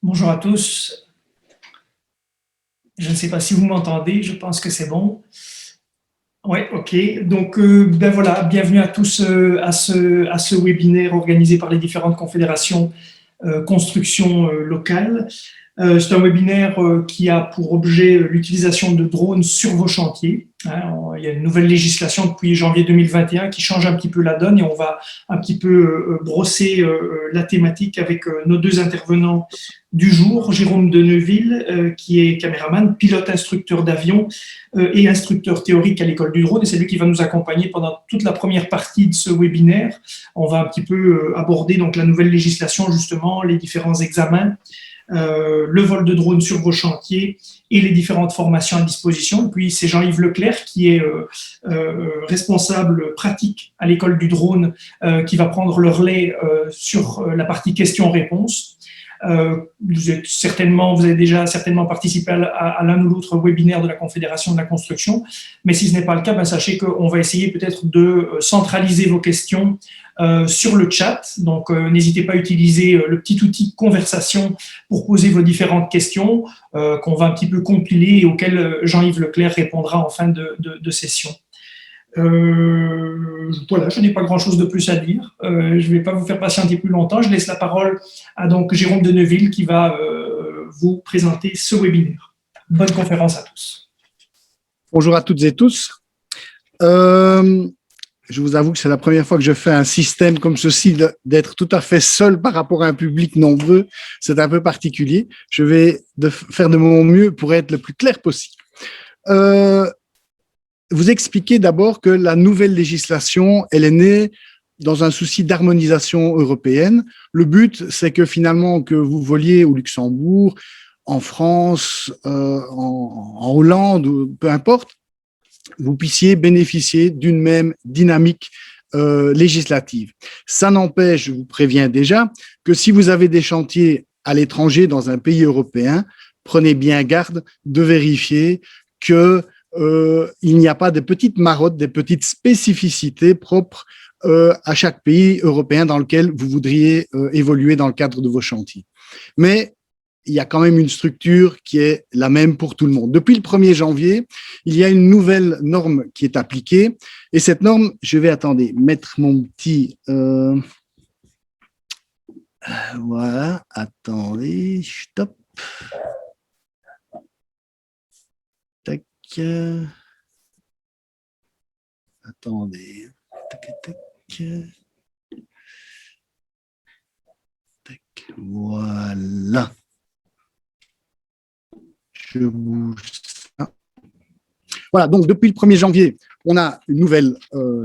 Bonjour à tous. Je ne sais pas si vous m'entendez, je pense que c'est bon. Oui, ok. Donc, ben voilà, bienvenue à tous à ce webinaire organisé par les différentes confédérations construction locale. C'est un webinaire qui a pour objet l'utilisation de drones sur vos chantiers. Hein. Il y a une nouvelle législation depuis janvier 2021 qui change un petit peu la donne et on va un petit peu brosser la thématique avec nos deux intervenants du jour, Jérôme Deneville, qui est caméraman, pilote instructeur d'avion et instructeur théorique à l'école du drone, et c'est lui qui va nous accompagner pendant toute la première partie de ce webinaire. On va un petit peu aborder donc la nouvelle législation, justement, les différents examens, le vol de drone sur vos chantiers et les différentes formations à disposition. Puis c'est Jean-Yves Leclerc qui est responsable pratique à l'école du drone qui va prendre le relais sur la partie questions-réponses. Vous avez déjà certainement participé à l'un ou l'autre webinaire de la Confédération de la construction, mais si ce n'est pas le cas, ben sachez qu'on va essayer peut-être de centraliser vos questions sur le chat. Donc, n'hésitez pas à utiliser le petit outil conversation pour poser vos différentes questions qu'on va un petit peu compiler et auxquelles Jean-Yves Leclerc répondra en fin de session. Voilà, je n'ai pas grand-chose de plus à dire. Je ne vais pas vous faire patienter plus longtemps. Je laisse la parole à donc Jérôme Deneville qui va vous présenter ce webinaire. Bonne conférence à tous. Bonjour à toutes et tous. Je vous avoue que c'est la première fois que je fais un système comme ceci, d'être tout à fait seul par rapport à un public nombreux. C'est un peu particulier. Je vais faire de mon mieux pour être le plus clair possible. Vous expliquez d'abord que la nouvelle législation, elle est née dans un souci d'harmonisation européenne. Le but, c'est que finalement, que vous voliez au Luxembourg, en France, en Hollande, peu importe, vous puissiez bénéficier d'une même dynamique législative. Ça n'empêche, je vous préviens déjà, que si vous avez des chantiers à l'étranger dans un pays européen, prenez bien garde de vérifier que il n'y a pas de petites marottes, des petites spécificités propres à chaque pays européen dans lequel vous voudriez évoluer dans le cadre de vos chantiers. Mais il y a quand même une structure qui est la même pour tout le monde. Depuis le 1er janvier, il y a une nouvelle norme qui est appliquée. Et cette norme, je vais, mettre mon petit... voilà, attendez, stop. Tac. Attendez. Tac, tac. Tac. Voilà. Je bouge ça. Voilà, donc depuis le 1er janvier, on a une nouvelle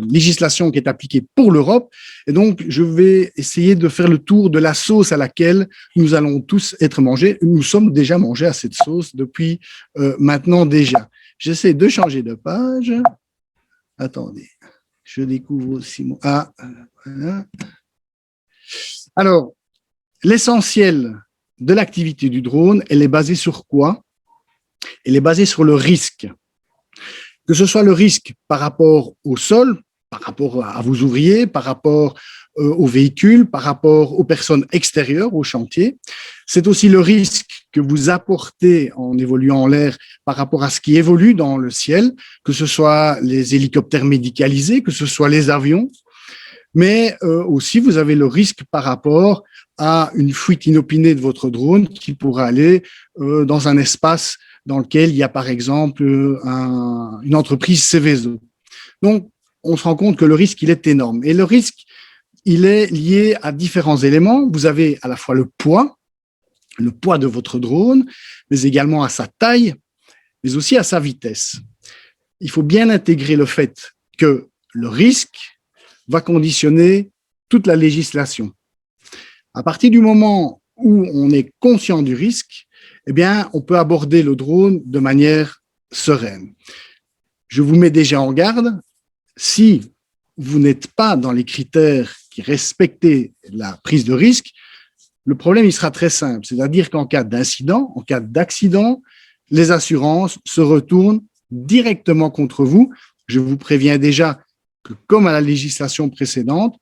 législation qui est appliquée pour l'Europe. Et donc, je vais essayer de faire le tour de la sauce à laquelle nous allons tous être mangés. Nous sommes déjà mangés à cette sauce depuis maintenant déjà. J'essaie de changer de page. Attendez, je découvre aussi mon... Ah, voilà. Alors, l'essentiel de l'activité du drone, elle est basée sur quoi? Elle est basée sur le risque. Que ce soit le risque par rapport au sol, par rapport à vos ouvriers, par rapport aux véhicules, par rapport aux personnes extérieures au chantier. C'est aussi le risque que vous apportez en évoluant en l'air par rapport à ce qui évolue dans le ciel, que ce soit les hélicoptères médicalisés, que ce soit les avions, mais aussi vous avez le risque par rapport à une fuite inopinée de votre drone qui pourrait aller dans un espace dans lequel il y a par exemple une entreprise Céveso. Donc, on se rend compte que le risque, il est énorme. Et le risque, il est lié à différents éléments. Vous avez à la fois le poids de votre drone, mais également à sa taille, mais aussi à sa vitesse. Il faut bien intégrer le fait que le risque va conditionner toute la législation. À partir du moment où on est conscient du risque, eh bien, on peut aborder le drone de manière sereine. Je vous mets déjà en garde, si vous n'êtes pas dans les critères qui respectent la prise de risque, le problème, il sera très simple. C'est-à-dire qu'en cas d'incident, en cas d'accident, les assurances se retournent directement contre vous. Je vous préviens déjà que, comme à la législation précédente,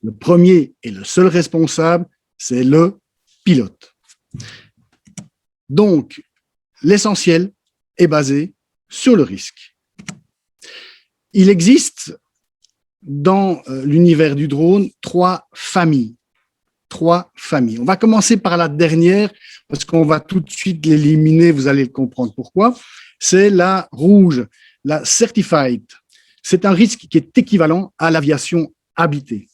le premier et le seul responsable, c'est le pilote. Donc, l'essentiel est basé sur le risque. Il existe dans l'univers du drone trois familles. On va commencer par la dernière parce qu'on va tout de suite l'éliminer, vous allez le comprendre pourquoi. C'est la rouge, la Certified. C'est un risque qui est équivalent à l'aviation habitée.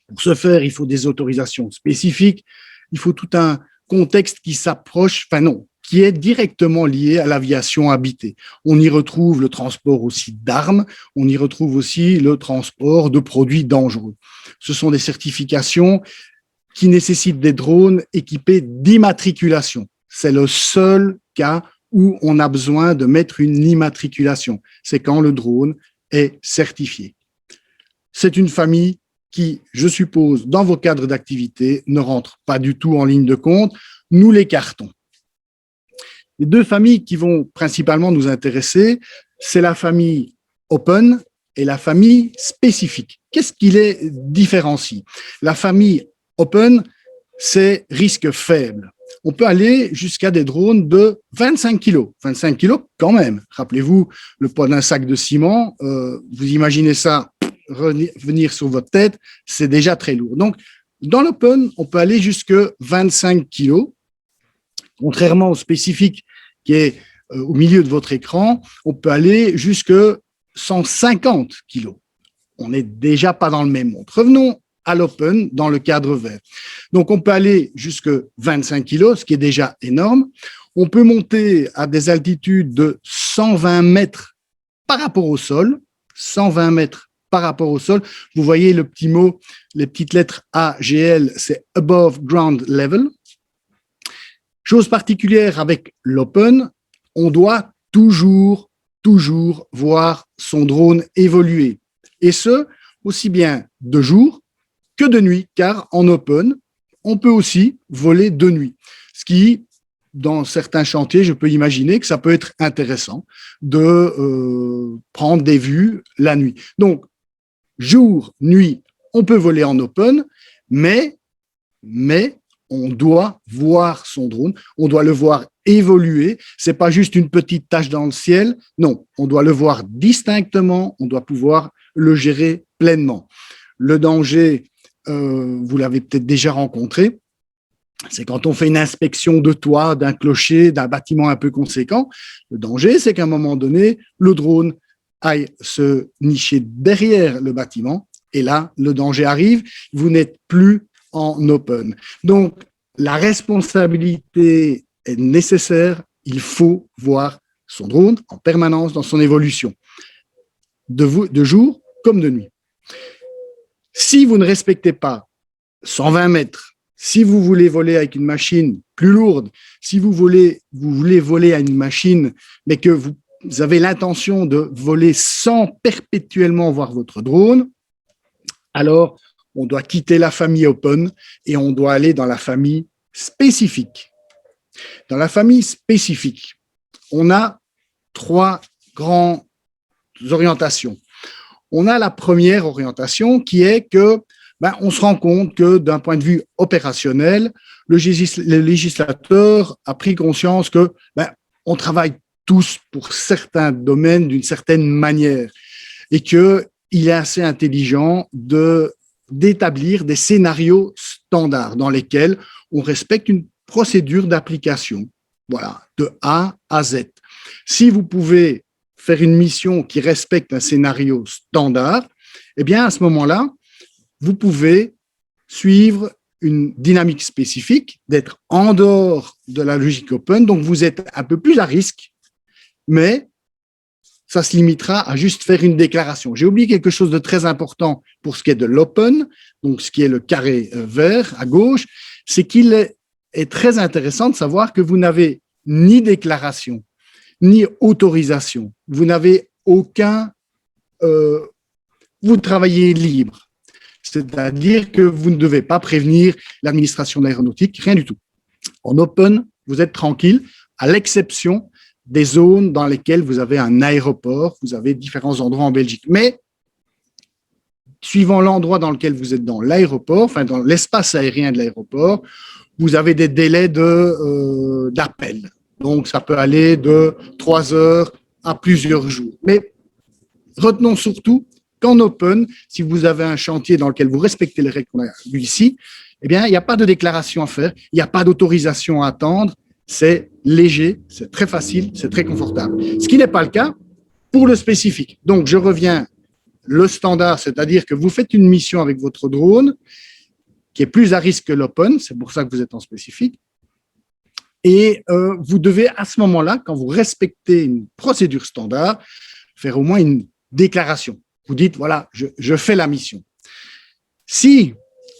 Pour ce faire, il faut des autorisations spécifiques, il faut tout un contexte qui s'approche, qui est directement lié à l'aviation habitée. On y retrouve le transport aussi d'armes, on y retrouve aussi le transport de produits dangereux. Ce sont des certifications qui nécessitent des drones équipés d'immatriculation. C'est le seul cas où on a besoin de mettre une immatriculation. C'est quand le drone est certifié. C'est une famille qui, je suppose, dans vos cadres d'activité, ne rentre pas du tout en ligne de compte. Nous l'écartons. Les deux familles qui vont principalement nous intéresser, c'est la famille Open et la famille spécifique. Qu'est-ce qui les différencie? La famille Open, c'est risque faible. On peut aller jusqu'à des drones de 25 kg. 25 kg quand même. Rappelez-vous le poids d'un sac de ciment. Vous imaginez ça venir sur votre tête, c'est déjà très lourd. Donc, dans l'Open, on peut aller jusque 25 kg. Contrairement au spécifique qui est au milieu de votre écran, on peut aller jusque 150 kg. On n'est déjà pas dans le même monde. Revenons à l'Open dans le cadre vert. Donc, on peut aller jusque 25 kg, ce qui est déjà énorme. On peut monter à des altitudes de 120 mètres par rapport au sol. 120 mètres par rapport au sol. Vous voyez le petit mot, les petites lettres AGL, c'est Above Ground Level. Chose particulière avec l'Open, on doit toujours voir son drone évoluer. Et ce, aussi bien de jour que de nuit, car en Open, on peut aussi voler de nuit. Ce qui, dans certains chantiers, je peux imaginer que ça peut être intéressant de prendre des vues la nuit. Donc, jour, nuit, on peut voler en Open, mais on doit voir son drone, on doit le voir évoluer. C'est pas juste une petite tache dans le ciel. Non, on doit le voir distinctement, on doit pouvoir le gérer pleinement. Le danger, vous l'avez peut-être déjà rencontré, c'est quand on fait une inspection de toit, d'un clocher, d'un bâtiment un peu conséquent. Le danger, c'est qu'à un moment donné, le drone aille se nicher derrière le bâtiment et là, le danger arrive, vous n'êtes plus en Open. Donc, la responsabilité est nécessaire, il faut voir son drone en permanence dans son évolution, de jour comme de nuit. Si vous ne respectez pas 120 mètres, si vous voulez voler avec une machine plus lourde, si vous voulez voler à une machine, mais que vous avez l'intention de voler sans perpétuellement voir votre drone, alors on doit quitter la famille Open et on doit aller dans la famille spécifique. Dans la famille spécifique, on a trois grandes orientations. On a la première orientation qui est que on se rend compte que d'un point de vue opérationnel, le législateur a pris conscience que on travaille tous pour certains domaines d'une certaine manière et qu'il est assez intelligent d'établir des scénarios standards dans lesquels on respecte une procédure d'application, voilà, de A à Z. Si vous pouvez faire une mission qui respecte un scénario standard, eh bien, à ce moment-là, vous pouvez suivre une dynamique spécifique, d'être en dehors de la logique Open, donc vous êtes un peu plus à risque, mais ça se limitera à juste faire une déclaration. J'ai oublié quelque chose de très important pour ce qui est de l'Open, donc ce qui est le carré vert à gauche, c'est qu'il est très intéressant de savoir que vous n'avez ni déclaration, ni autorisation. Vous n'avez aucun... vous travaillez libre. C'est-à-dire que vous ne devez pas prévenir l'administration de l'aéronautique, rien du tout. En Open, vous êtes tranquille, à l'exception des zones dans lesquelles vous avez un aéroport, vous avez différents endroits en Belgique. Mais suivant l'endroit dans lequel vous êtes dans l'aéroport, enfin dans l'espace aérien de l'aéroport, vous avez des délais d'appel. Donc, ça peut aller de 3 heures à plusieurs jours. Mais retenons surtout qu'en open, si vous avez un chantier dans lequel vous respectez les règles qu'on a vues ici, eh bien, il n'y a pas de déclaration à faire, il n'y a pas d'autorisation à attendre, c'est léger, c'est très facile, c'est très confortable. Ce qui n'est pas le cas pour le spécifique. Donc, je reviens, le standard, c'est-à-dire que vous faites une mission avec votre drone qui est plus à risque que l'open, c'est pour ça que vous êtes en spécifique, et vous devez à ce moment-là, quand vous respectez une procédure standard, faire au moins une déclaration. Vous dites, voilà, je fais la mission. Si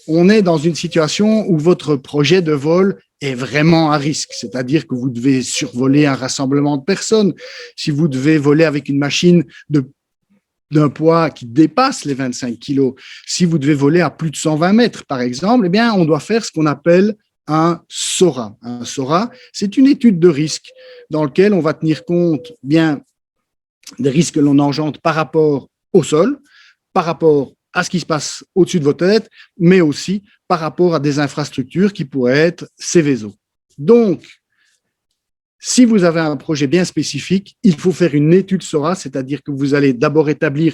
on est dans une situation où votre projet de vol est vraiment à risque, c'est-à-dire que vous devez survoler un rassemblement de personnes, si vous devez voler avec une machine d'un poids qui dépasse les 25 kilos, si vous devez voler à plus de 120 mètres, par exemple, eh bien, on doit faire ce qu'on appelle un SORA. Un SORA, c'est une étude de risque dans laquelle on va tenir compte bien des risques que l'on engendre par rapport au sol, par rapport à ce qui se passe au-dessus de vos têtes, mais aussi par rapport à des infrastructures qui pourraient être Céveso. Donc, si vous avez un projet bien spécifique, il faut faire une étude SORA, c'est-à-dire que vous allez d'abord établir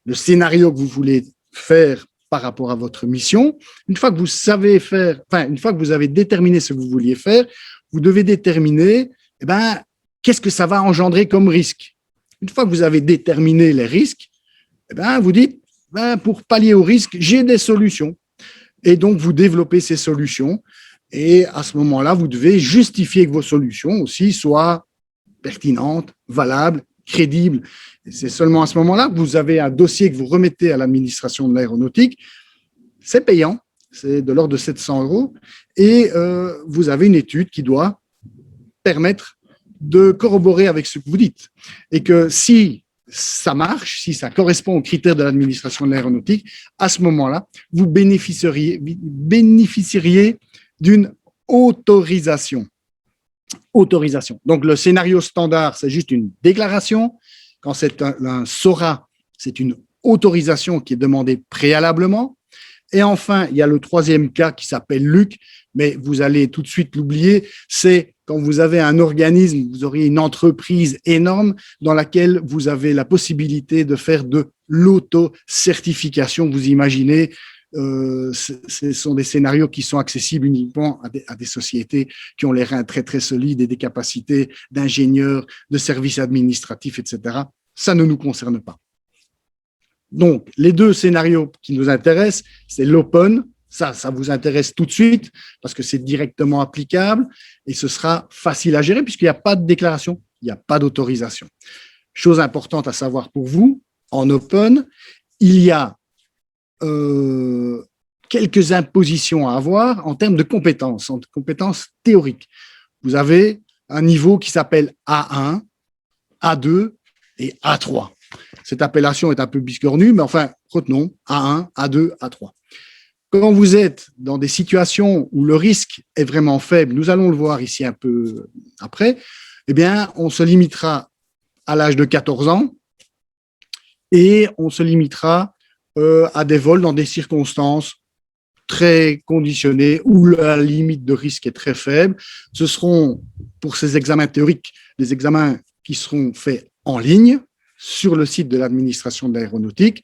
le scénario que vous voulez faire par rapport à votre mission. Une fois que vous savez faire, une fois que vous avez déterminé ce que vous vouliez faire, vous devez déterminer, qu'est-ce que ça va engendrer comme risque. Une fois que vous avez déterminé les risques, vous dites, pour pallier au risque, j'ai des solutions. Et donc, vous développez ces solutions. Et à ce moment-là, vous devez justifier que vos solutions aussi soient pertinentes, valables, crédibles. Et c'est seulement à ce moment-là que vous avez un dossier que vous remettez à l'administration de l'aéronautique. C'est payant, c'est de l'ordre de 700 €. Et vous avez une étude qui doit permettre de corroborer avec ce que vous dites. Et que si ça marche, si ça correspond aux critères de l'administration de l'aéronautique, à ce moment-là, vous bénéficieriez d'une autorisation. Autorisation. Donc, le scénario standard, c'est juste une déclaration. Quand c'est un SORA, c'est une autorisation qui est demandée préalablement. Et enfin, il y a le troisième cas qui s'appelle LUC, mais vous allez tout de suite l'oublier, c'est quand vous avez un organisme, vous auriez une entreprise énorme dans laquelle vous avez la possibilité de faire de l'auto-certification. Vous imaginez, ce sont des scénarios qui sont accessibles uniquement à des sociétés qui ont les reins très, très solides et des capacités d'ingénieurs, de services administratifs, etc. Ça ne nous concerne pas. Donc, les deux scénarios qui nous intéressent, c'est l'open. Ça vous intéresse tout de suite parce que c'est directement applicable et ce sera facile à gérer puisqu'il n'y a pas de déclaration, il n'y a pas d'autorisation. Chose importante à savoir pour vous, en open, il y a quelques impositions à avoir en termes de compétences théoriques. Vous avez un niveau qui s'appelle A1, A2 et A3. Cette appellation est un peu biscornue, mais enfin, retenons A1, A2, A3. Quand vous êtes dans des situations où le risque est vraiment faible, nous allons le voir ici un peu après, eh bien, on se limitera à l'âge de 14 ans et on se limitera à des vols dans des circonstances très conditionnées où la limite de risque est très faible. Ce seront, pour ces examens théoriques, des examens qui seront faits en ligne sur le site de l'administration de l'aéronautique.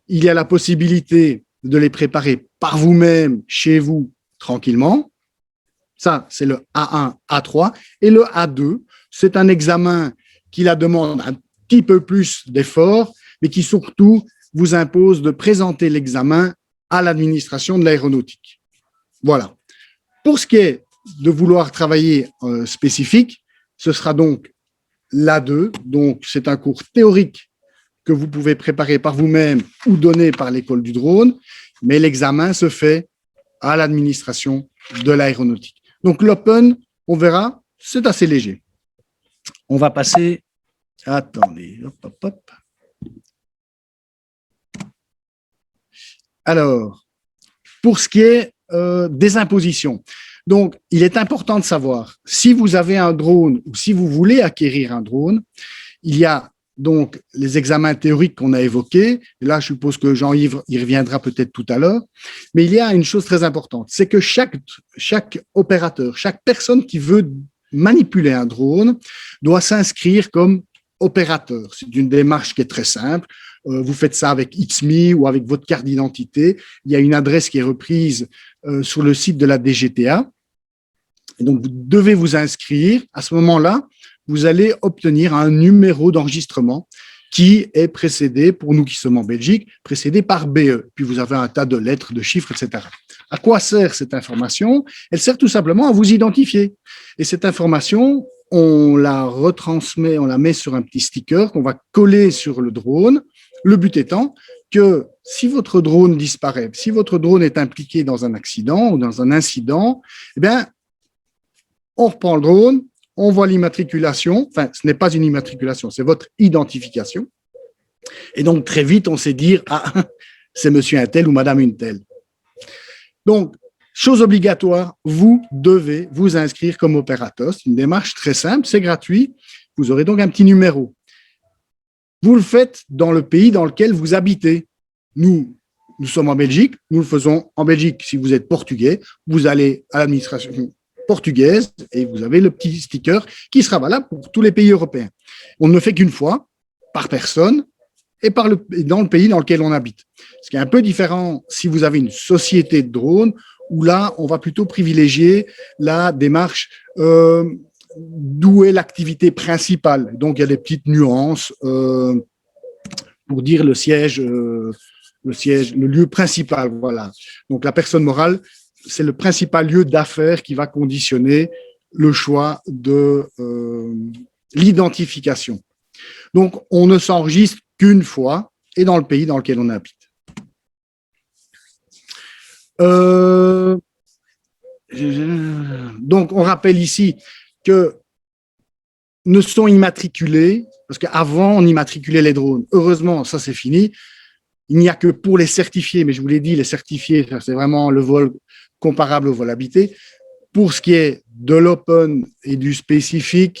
Il y a la possibilité de les préparer par vous-même, chez vous, tranquillement. Ça, c'est le A1, A3. Et le A2, c'est un examen qui la demande un petit peu plus d'effort, mais qui surtout vous impose de présenter l'examen à l'administration de l'aéronautique. Voilà. Pour ce qui est de vouloir travailler spécifique, ce sera donc l'A2. Donc, c'est un cours théorique que vous pouvez préparer par vous-même ou donner par l'école du drone, mais l'examen se fait à l'administration de l'aéronautique. Donc, l'open, on verra, c'est assez léger. On va passer… Attendez, hop, hop, hop. Alors, pour ce qui est des impositions, donc, il est important de savoir, si vous avez un drone ou si vous voulez acquérir un drone, il y a donc les examens théoriques qu'on a évoqués. Et là, je suppose que Jean-Yves y reviendra peut-être tout à l'heure. Mais il y a une chose très importante, c'est que chaque opérateur, chaque personne qui veut manipuler un drone doit s'inscrire comme opérateur. C'est une démarche qui est très simple. Vous faites ça avec ITSMI ou avec votre carte d'identité. Il y a une adresse qui est reprise sur le site de la DGTA. Et donc, vous devez vous inscrire. À ce moment-là, vous allez obtenir un numéro d'enregistrement qui est précédé, pour nous qui sommes en Belgique, précédé par BE. Puis vous avez un tas de lettres, de chiffres, etc. À quoi sert cette information? Elle sert tout simplement à vous identifier. Et cette information, on la retransmet, on la met sur un petit sticker qu'on va coller sur le drone. Le but étant que si votre drone disparaît, si votre drone est impliqué dans un accident ou dans un incident, eh bien, on reprend le drone, on voit l'immatriculation, enfin, ce n'est pas une immatriculation, c'est votre identification. Et donc, très vite, on sait dire, ah, c'est monsieur un tel ou madame une telle. Donc, chose obligatoire, vous devez vous inscrire comme opérateur. C'est une démarche très simple, c'est gratuit. Vous aurez donc un petit numéro. Vous le faites dans le pays dans lequel vous habitez. Nous sommes en Belgique, nous le faisons en Belgique. Si vous êtes portugais, vous allez à l'administration portugaise et vous avez le petit sticker qui sera valable pour tous les pays européens. On ne le fait qu'une fois, par personne, et dans le pays dans lequel on habite. Ce qui est un peu différent si vous avez une société de drones, où là, on va plutôt privilégier la démarche d'où est l'activité principale. Donc, il y a des petites nuances pour dire le lieu principal. Voilà. Donc, la personne morale, c'est le principal lieu d'affaires qui va conditionner le choix de l'identification. Donc, on ne s'enregistre qu'une fois et dans le pays dans lequel on habite. Donc, on rappelle ici que ne sont immatriculés, parce qu'avant, on immatriculait les drones. Heureusement, ça, c'est fini. Il n'y a que pour les certifiés, mais je vous l'ai dit, les certifiés, c'est vraiment le vol comparable au vol habité. Pour ce qui est de l'open et du spécifique,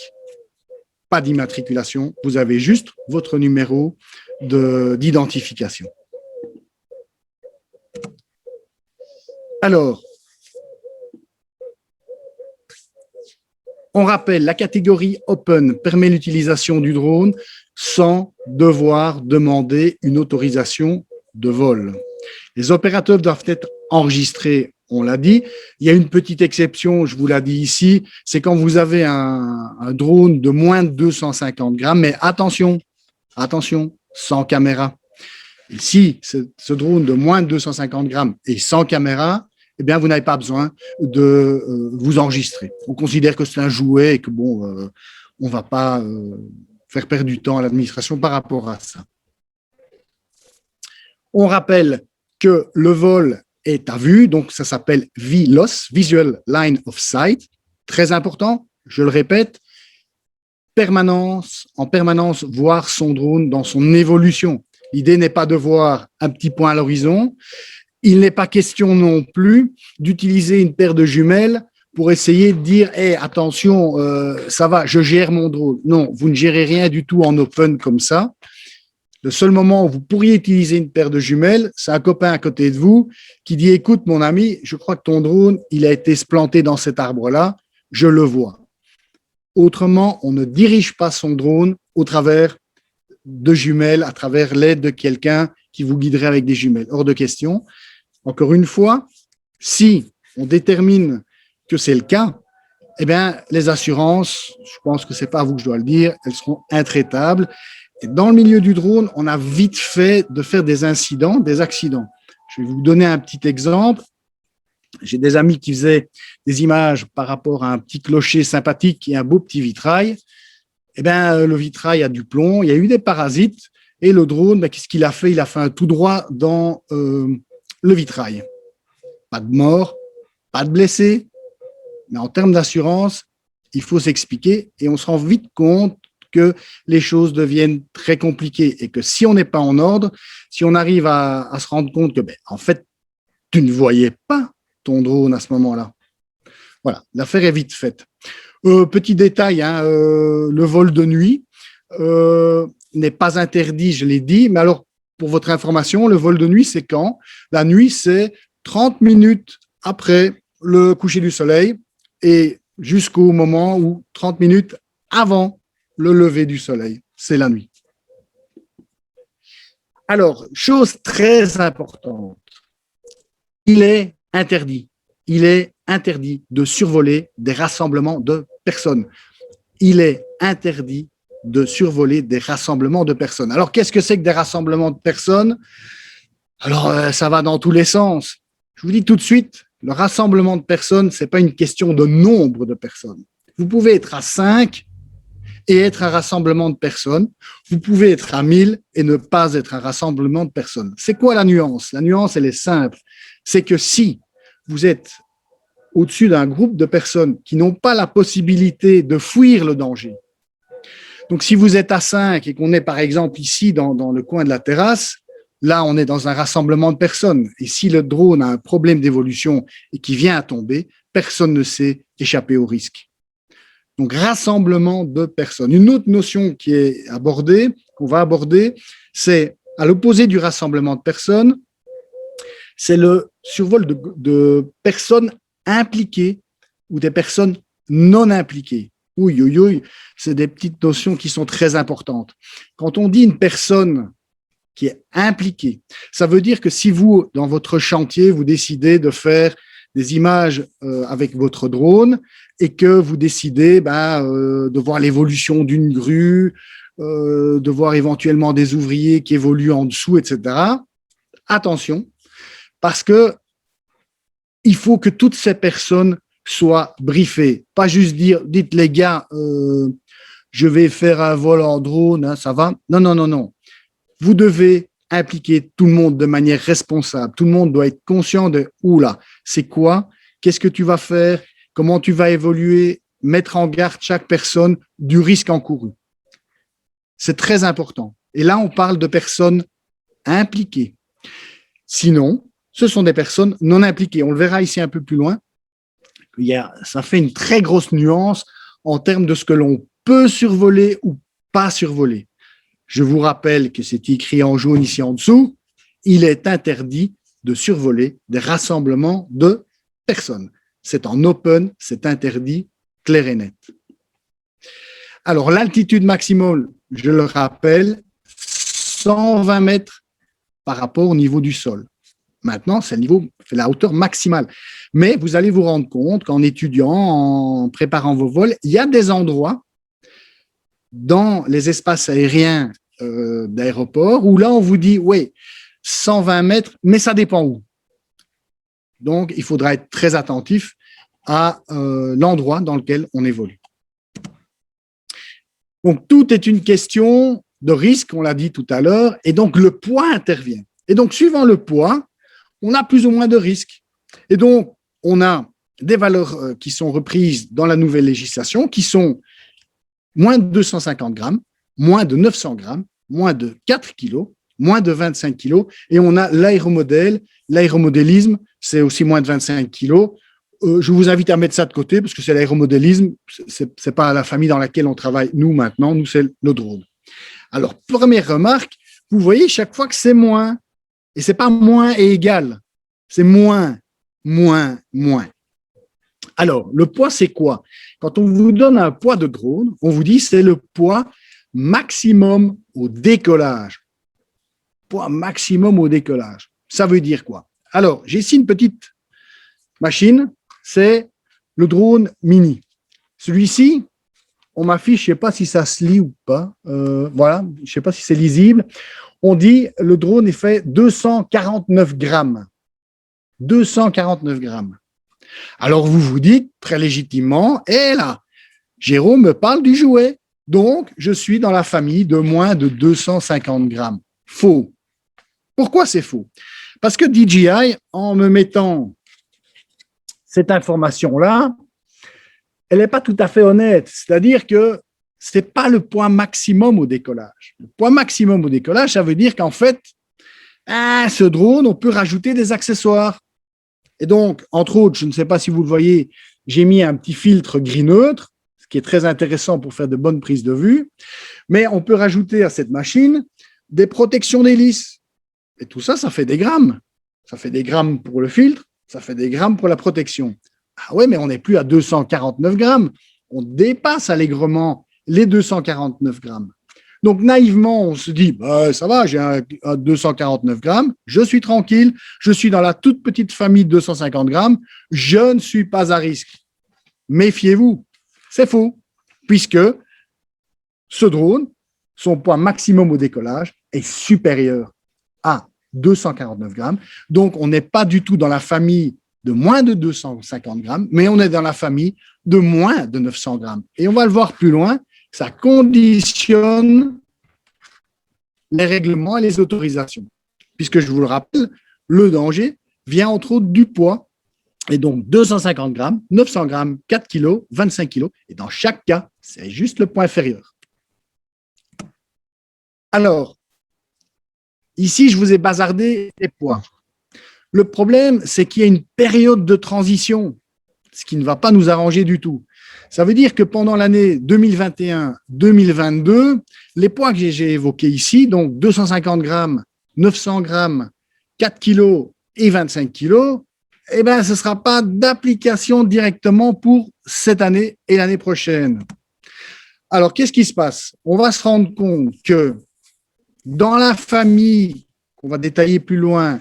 pas d'immatriculation. Vous avez juste votre numéro d'identification. Alors, on rappelle, la catégorie Open permet l'utilisation du drone sans devoir demander une autorisation de vol. Les opérateurs doivent être enregistrés, on l'a dit. Il y a une petite exception, je vous l'ai dit ici, c'est quand vous avez un drone de moins de 250 grammes, mais attention, sans caméra. Et si ce drone de moins de 250 grammes est sans caméra, eh bien, vous n'avez pas besoin de vous enregistrer. On considère que c'est un jouet et que, bon, on ne va pas faire perdre du temps à l'administration par rapport à ça. On rappelle que le vol est à vue, donc ça s'appelle VLOS, Visual Line of Sight. Très important, je le répète, en permanence, voir son drone dans son évolution. L'idée n'est pas de voir un petit point à l'horizon. Il n'est pas question non plus d'utiliser une paire de jumelles pour essayer de dire hey, « attention, ça va, je gère mon drone ». Non, vous ne gérez rien du tout en open comme ça. Le seul moment où vous pourriez utiliser une paire de jumelles, c'est un copain à côté de vous qui dit « écoute, mon ami, je crois que ton drone, il a été planté dans cet arbre-là, je le vois ». Autrement, on ne dirige pas son drone au travers de jumelles, à travers l'aide de quelqu'un qui vous guiderait avec des jumelles. Hors de question. Encore une fois, si on détermine que c'est le cas, eh bien, les assurances, je pense que ce n'est pas à vous que je dois le dire, elles seront intraitables. Et dans le milieu du drone, on a vite fait de faire des incidents, des accidents. Je vais vous donner un petit exemple. J'ai des amis qui faisaient des images par rapport à un petit clocher sympathique et un beau petit vitrail. Eh bien, le vitrail a du plomb, il y a eu des parasites, et le drone, qu'est-ce qu'il a fait? Il a fait un tout droit dans le vitrail. Pas de mort, pas de blessés, mais en termes d'assurance, il faut s'expliquer, et on se rend vite compte que les choses deviennent très compliquées, et que si on n'est pas en ordre, si on arrive à se rendre compte que, en fait, tu ne voyais pas ton drone à ce moment-là. Voilà, l'affaire est vite faite. Petit détail, le vol de nuit. n'est pas interdit, je l'ai dit, mais alors, pour votre information, le vol de nuit, c'est quand? La nuit, c'est 30 minutes après le coucher du soleil et jusqu'au moment où 30 minutes avant le lever du soleil. C'est la nuit. Alors, chose très importante, il est interdit de survoler des rassemblements de personnes. Il est interdit de survoler des rassemblements de personnes. Alors, qu'est-ce que c'est que des rassemblements de personnes? Alors, ça va dans tous les sens. Je vous dis tout de suite, le rassemblement de personnes, ce n'est pas une question de nombre de personnes. Vous pouvez être à 5 et être un rassemblement de personnes. Vous pouvez être à 1000 et ne pas être un rassemblement de personnes. C'est quoi la nuance? La nuance, elle est simple. C'est que si vous êtes au-dessus d'un groupe de personnes qui n'ont pas la possibilité de fuir le danger, donc si vous êtes à 5 et qu'on est par exemple ici dans le coin de la terrasse, là on est dans un rassemblement de personnes. Et si le drone a un problème d'évolution et qui vient à tomber, personne ne sait échapper au risque. Donc, rassemblement de personnes. Une autre notion qui est abordée, qu'on va aborder, c'est à l'opposé du rassemblement de personnes, c'est le survol de personnes impliquées ou des personnes non impliquées. Oui, c'est des petites notions qui sont très importantes. Quand on dit une personne qui est impliquée, ça veut dire que si vous, dans votre chantier, vous décidez de faire des images avec votre drone et que vous décidez de voir l'évolution d'une grue, de voir éventuellement des ouvriers qui évoluent en dessous, etc. Attention, parce que il faut que toutes ces personnes soient briefées. Pas juste dire, dites les gars, je vais faire un vol en drone, hein, ça va? Non. Vous devez impliquer tout le monde de manière responsable. Tout le monde doit être conscient de, oula, c'est quoi? Qu'est-ce que tu vas faire? Comment tu vas évoluer? Mettre en garde chaque personne du risque encouru. C'est très important. Et là, on parle de personnes impliquées. Sinon, ce sont des personnes non impliquées. On le verra ici un peu plus loin. Ça fait une très grosse nuance en termes de ce que l'on peut survoler ou pas survoler. Je vous rappelle que c'est écrit en jaune ici en dessous. Il est interdit de survoler des rassemblements de personnes. C'est en open, c'est interdit, clair et net. Alors, l'altitude maximale, je le rappelle, 120 mètres par rapport au niveau du sol. Maintenant, c'est la hauteur maximale. Mais vous allez vous rendre compte qu'en étudiant, en préparant vos vols, il y a des endroits dans les espaces aériens d'aéroport où là, on vous dit, oui, 120 mètres, mais ça dépend où. Donc, il faudra être très attentif à l'endroit dans lequel on évolue. Donc, tout est une question de risque, on l'a dit tout à l'heure, et donc le poids intervient. Et donc, suivant le poids, on a plus ou moins de risques. Et donc, on a des valeurs qui sont reprises dans la nouvelle législation, qui sont moins de 250 grammes, moins de 900 grammes, moins de 4 kilos, moins de 25 kilos, et on a l'aéromodèle. L'aéromodélisme, c'est aussi moins de 25 kilos. Je vous invite à mettre ça de côté, parce que c'est l'aéromodélisme, c'est pas la famille dans laquelle on travaille, nous, maintenant, nous, c'est le drone. Alors, première remarque, vous voyez chaque fois que c'est moins, et c'est pas moins et égal, c'est moins. Alors, le poids, c'est quoi? Quand on vous donne un poids de drone, on vous dit c'est le poids maximum au décollage. Poids maximum au décollage. Ça veut dire quoi? Alors, j'ai ici une petite machine, c'est le drone mini. Celui-ci, on m'affiche, je ne sais pas si ça se lit ou pas. Voilà, je ne sais pas si c'est lisible. On dit le drone est fait 249 grammes. 249 grammes. Alors, vous vous dites très légitimement, et là, Jérôme me parle du jouet. Donc, je suis dans la famille de moins de 250 grammes. Faux. Pourquoi c'est faux? Parce que DJI, en me mettant cette information-là, elle n'est pas tout à fait honnête. C'est-à-dire que ce n'est pas le poids maximum au décollage. Le poids maximum au décollage, ça veut dire qu'en fait, ce drone, on peut rajouter des accessoires. Et donc, entre autres, je ne sais pas si vous le voyez, j'ai mis un petit filtre gris neutre, qui est très intéressant pour faire de bonnes prises de vue. Mais on peut rajouter à cette machine des protections d'hélice. Et tout ça, ça fait des grammes. Ça fait des grammes pour le filtre, ça fait des grammes pour la protection. Ah ouais, mais on n'est plus à 249 grammes. On dépasse allègrement les 249 grammes. Donc, naïvement, on se dit, bah, ça va, j'ai un 249 grammes, je suis tranquille, je suis dans la toute petite famille de 250 grammes, je ne suis pas à risque. Méfiez-vous, c'est faux, puisque ce drone, son poids maximum au décollage est supérieur à 249 grammes. Donc, on n'est pas du tout dans la famille de moins de 250 grammes, mais on est dans la famille de moins de 900 grammes. Et on va le voir plus loin, ça conditionne les règlements et les autorisations. Puisque je vous le rappelle, le danger vient entre autres du poids. Et donc 250 grammes, 900 grammes, 4 kilos, 25 kilos. Et dans chaque cas, c'est juste le poids inférieur. Alors, ici, je vous ai bazardé les poids. Le problème, c'est qu'il y a une période de transition, ce qui ne va pas nous arranger du tout. Ça veut dire que pendant l'année 2021-2022, les poids que j'ai évoqués ici, donc 250 grammes, 900 grammes, 4 kilos et 25 kilos, eh bien, ce ne sera pas d'application directement pour cette année et l'année prochaine. Alors, qu'est-ce qui se passe? On va se rendre compte que dans la famille, qu'on va détailler plus loin,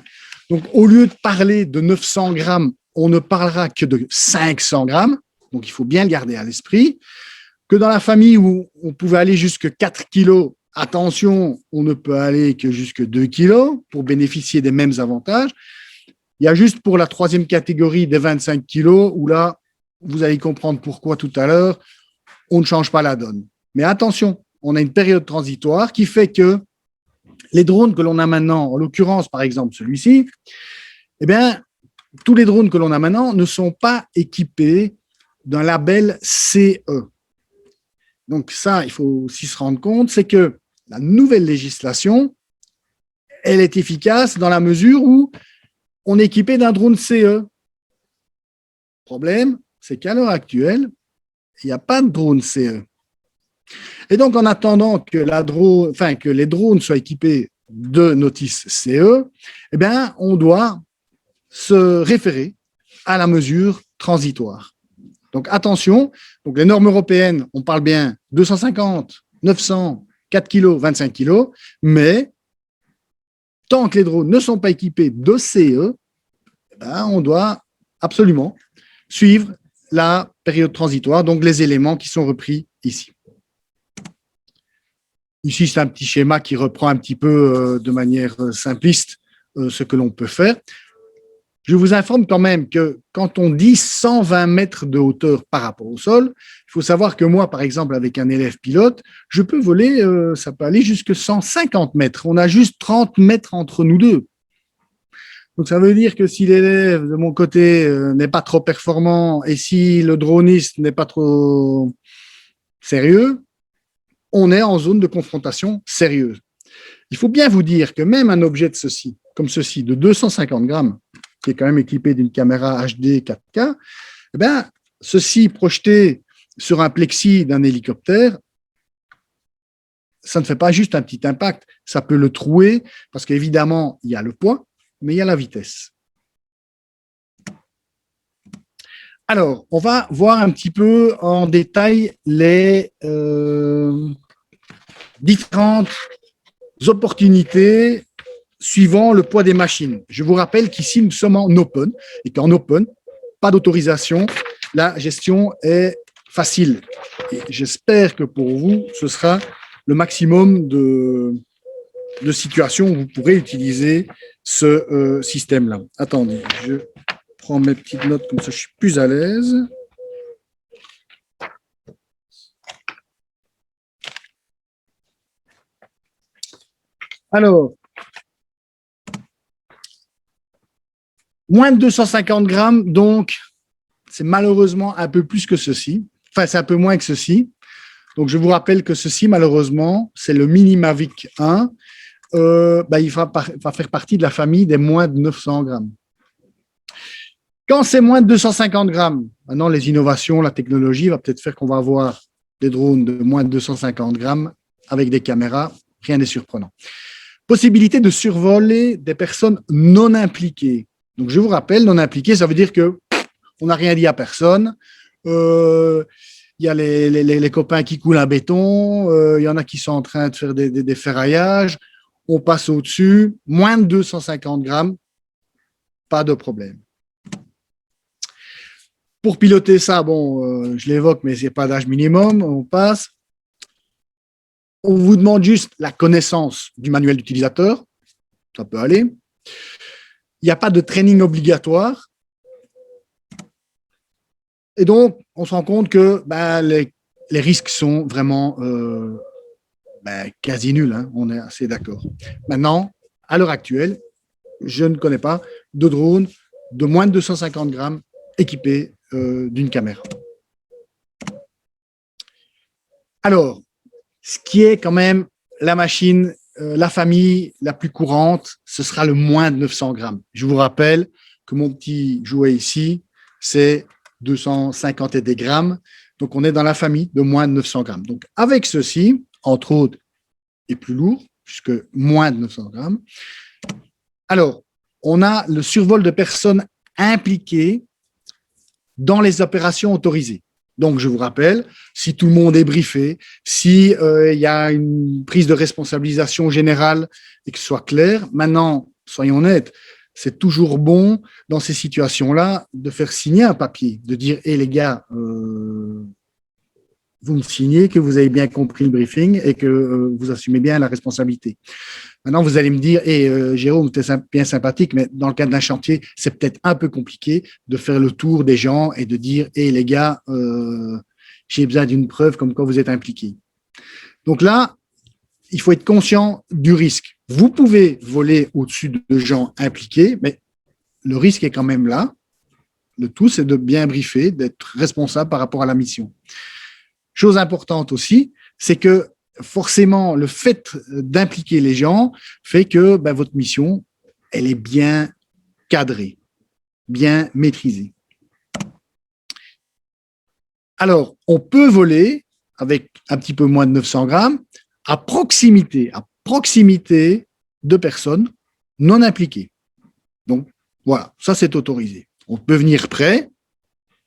donc au lieu de parler de 900 grammes, on ne parlera que de 500 grammes. Donc, il faut bien le garder à l'esprit. Que dans la famille où on pouvait aller jusqu'à 4 kilos, attention, on ne peut aller que jusqu'à 2 kilos pour bénéficier des mêmes avantages. Il y a juste pour la troisième catégorie des 25 kilos où là, vous allez comprendre pourquoi tout à l'heure, on ne change pas la donne. Mais attention, on a une période transitoire qui fait que les drones que l'on a maintenant, en l'occurrence, par exemple, celui-ci, eh bien, tous les drones que l'on a maintenant ne sont pas équipés d'un label CE. Donc ça, il faut aussi se rendre compte, c'est que la nouvelle législation, elle est efficace dans la mesure où on est équipé d'un drone CE. Le problème, c'est qu'à l'heure actuelle, il n'y a pas de drone CE. Et donc, en attendant que les drones soient équipés de notices CE, eh bien, on doit se référer à la mesure transitoire. Donc, attention, donc les normes européennes, on parle bien 250, 900, 4 kilos, 25 kilos, mais tant que les drones ne sont pas équipés de CE, on doit absolument suivre la période transitoire, donc les éléments qui sont repris ici. Ici, c'est un petit schéma qui reprend un petit peu de manière simpliste ce que l'on peut faire. Je vous informe quand même que quand on dit 120 mètres de hauteur par rapport au sol, il faut savoir que moi, par exemple, avec un élève pilote, je peux voler, ça peut aller jusqu'à 150 mètres. On a juste 30 mètres entre nous deux. Donc, ça veut dire que si l'élève de mon côté n'est pas trop performant et si le droniste n'est pas trop sérieux, on est en zone de confrontation sérieuse. Il faut bien vous dire que même un objet de ceci, comme ceci, de 250 grammes, qui est quand même équipé d'une caméra HD 4K, eh bien, ceci projeté sur un plexi d'un hélicoptère, ça ne fait pas juste un petit impact, ça peut le trouer, parce qu'évidemment, il y a le poids, mais il y a la vitesse. Alors, on va voir un petit peu en détail les différentes opportunités suivant le poids des machines. Je vous rappelle qu'ici, nous sommes en open et qu'en open, pas d'autorisation, la gestion est facile. Et j'espère que pour vous, ce sera le maximum de situations où vous pourrez utiliser ce système-là. Attendez, je prends mes petites notes comme ça, je suis plus à l'aise. Alors, moins de 250 grammes, donc c'est malheureusement un peu plus que ceci. Enfin, c'est un peu moins que ceci. Donc, je vous rappelle que ceci, malheureusement, c'est le Mini Mavic 1. Il va faire partie de la famille des moins de 900 grammes. Quand c'est moins de 250 grammes, maintenant les innovations, la technologie va peut-être faire qu'on va avoir des drones de moins de 250 grammes avec des caméras, rien n'est surprenant. Possibilité de survoler des personnes non impliquées. Donc je vous rappelle, non impliquées, ça veut dire que on n'a rien dit à personne. Il y a les copains qui coulent un béton, il y en a qui sont en train de faire des ferraillages, on passe au-dessus, moins de 250 grammes, pas de problème. Pour piloter ça, bon, je l'évoque, mais il n'y a pas d'âge minimum, on passe. On vous demande juste la connaissance du manuel d'utilisateur, ça peut aller. Il n'y a pas de training obligatoire. Et donc, on se rend compte que les risques sont vraiment quasi nuls, hein, on est assez d'accord. Maintenant, à l'heure actuelle, je ne connais pas de drone de moins de 250 grammes équipé d'une caméra. Alors, ce qui est quand même la machine, la famille la plus courante, ce sera le moins de 900 grammes. Je vous rappelle que mon petit jouet ici, c'est 250 et des grammes. Donc, on est dans la famille de moins de 900 grammes. Donc, avec ceci, entre autres, et plus lourd, puisque moins de 900 grammes. Alors, on a le survol de personnes impliquées dans les opérations autorisées. Donc, je vous rappelle, si tout le monde est briefé, si y a une prise de responsabilisation générale et que ce soit clair, maintenant, soyons honnêtes, c'est toujours bon dans ces situations-là de faire signer un papier, de dire « Hé les gars, vous me signez que vous avez bien compris le briefing et que vous assumez bien la responsabilité. » Maintenant, vous allez me dire, Jérôme, tu es bien sympathique, mais dans le cadre d'un chantier, c'est peut-être un peu compliqué de faire le tour des gens et de dire, les gars, j'ai besoin d'une preuve comme quoi vous êtes impliqués. Donc là, il faut être conscient du risque. Vous pouvez voler au-dessus de gens impliqués, mais le risque est quand même là. Le tout, c'est de bien briefer, d'être responsable par rapport à la mission. Chose importante aussi, c'est que forcément, le fait d'impliquer les gens fait que votre mission, elle est bien cadrée, bien maîtrisée. Alors, on peut voler avec un petit peu moins de 900 grammes à proximité de personnes non impliquées. Donc, voilà, ça c'est autorisé. On peut venir près,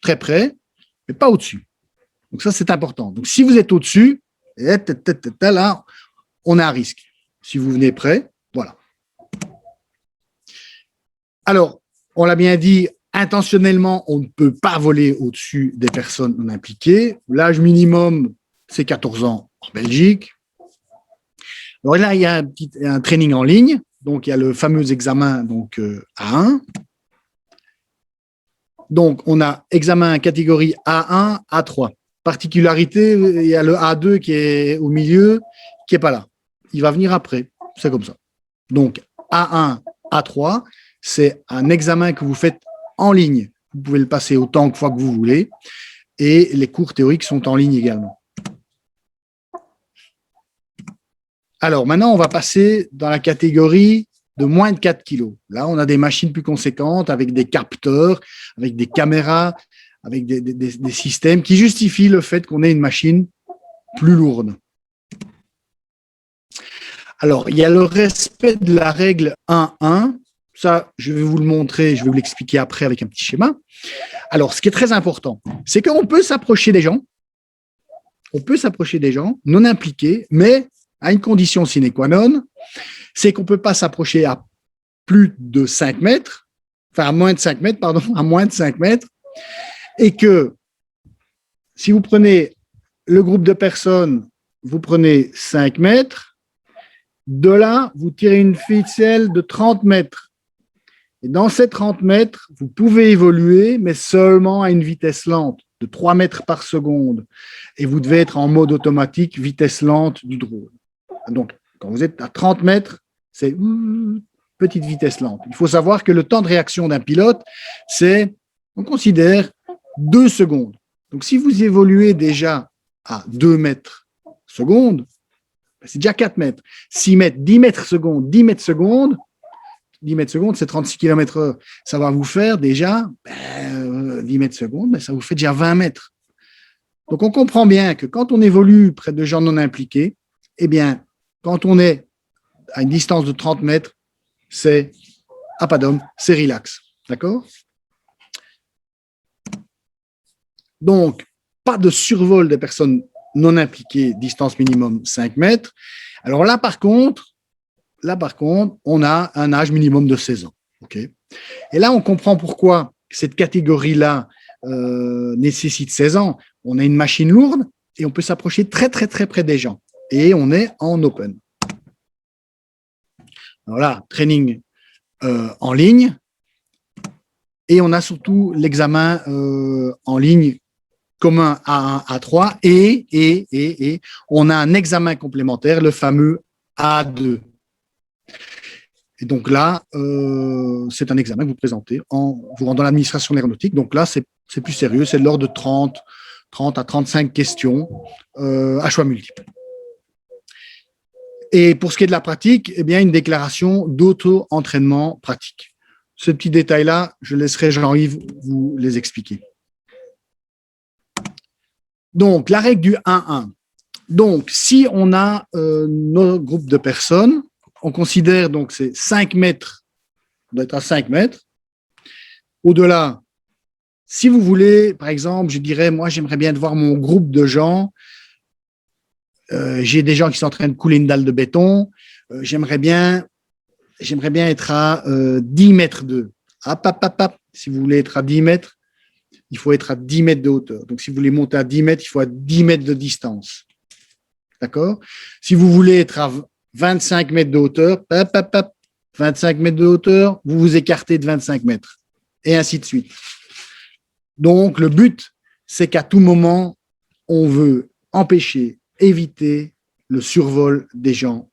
très près, mais pas au-dessus. Donc, ça c'est important. Donc, si vous êtes au-dessus, là, on est à risque. Si vous venez près, voilà. Alors, on l'a bien dit, intentionnellement, on ne peut pas voler au-dessus des personnes non impliquées. L'âge minimum, c'est 14 ans en Belgique. Alors là, il y a un training en ligne. Donc, il y a le fameux examen donc, A1. Donc, on a examen catégorie A1, A3. Particularité, il y a le A2 qui est au milieu, qui n'est pas là. Il va venir après. C'est comme ça. Donc, A1, A3, c'est un examen que vous faites en ligne. Vous pouvez le passer autant de fois que vous voulez. Et les cours théoriques sont en ligne également. Alors, maintenant, on va passer dans la catégorie de moins de 4 kilos. Là, on a des machines plus conséquentes avec des capteurs, avec des caméras, avec des systèmes qui justifient le fait qu'on ait une machine plus lourde. Alors, il y a le respect de la règle 1.1. Ça, je vais vous le montrer, je vais vous l'expliquer après avec un petit schéma. Alors, ce qui est très important, c'est qu'on peut s'approcher des gens. On peut s'approcher des gens non impliqués, mais à une condition sine qua non, c'est qu'on ne peut pas s'approcher à plus de 5 mètres, enfin à moins de 5 mètres, pardon, à moins de 5 mètres, et que si vous prenez le groupe de personnes, vous prenez 5 mètres, de là, vous tirez une ficelle de 30 mètres. Et dans ces 30 mètres, vous pouvez évoluer, mais seulement à une vitesse lente de 3 mètres par seconde. Et vous devez être en mode automatique, vitesse lente du drone. Donc, quand vous êtes à 30 mètres, c'est petite vitesse lente. Il faut savoir que le temps de réaction d'un pilote, c'est, on considère, 2 secondes. Donc, si vous évoluez déjà à 2 mètres secondes, c'est déjà 4 mètres. 6 mètres, 10 mètres secondes, 10 mètres secondes, 10 mètres secondes, c'est 36 km/h. Ça va vous faire déjà 10 mètres secondes, mais ça vous fait déjà 20 mètres. Donc, on comprend bien que quand on évolue près de gens non impliqués, eh bien, quand on est à une distance de 30 mètres, c'est à pas d'homme, c'est relax. D'accord? Donc, pas de survol des personnes non impliquées, distance minimum 5 mètres. Alors là, par contre, on a un âge minimum de 16 ans. Okay, et là, on comprend pourquoi cette catégorie-là nécessite 16 ans. On a une machine lourde et on peut s'approcher très, très, très près des gens. Et on est en open. Alors là, training en ligne. Et on a surtout l'examen en ligne commun A1, A3. Et on a un examen complémentaire, le fameux A2. Et donc là, c'est un examen que vous présentez en vous rendant à l'administration de l'aéronautique. Donc là, c'est plus sérieux, c'est de l'ordre de 30 à 35 questions à choix multiples. Et pour ce qui est de la pratique, eh bien, une déclaration d'auto-entraînement pratique. Ce petit détail-là, je laisserai Jean-Yves vous les expliquer. Donc, la règle du 1-1. Donc, si on a nos groupes de personnes, on considère donc c'est 5 mètres, on doit être à 5 mètres. Au-delà, si vous voulez, par exemple, je dirais, moi, j'aimerais bien voir mon groupe de gens. J'ai des gens qui sont en train de couler une dalle de béton. J'aimerais bien être à 10 mètres d'eux. Si vous voulez être à 10 mètres, il faut être à 10 mètres de hauteur. Donc, si vous voulez monter à 10 mètres, il faut à 10 mètres de distance. D'accord? Si vous voulez être à 25 mètres de hauteur, 25 mètres de hauteur, vous vous écartez de 25 mètres. Et ainsi de suite. Donc, le but, c'est qu'à tout moment, on veut empêcher, éviter le survol des gens.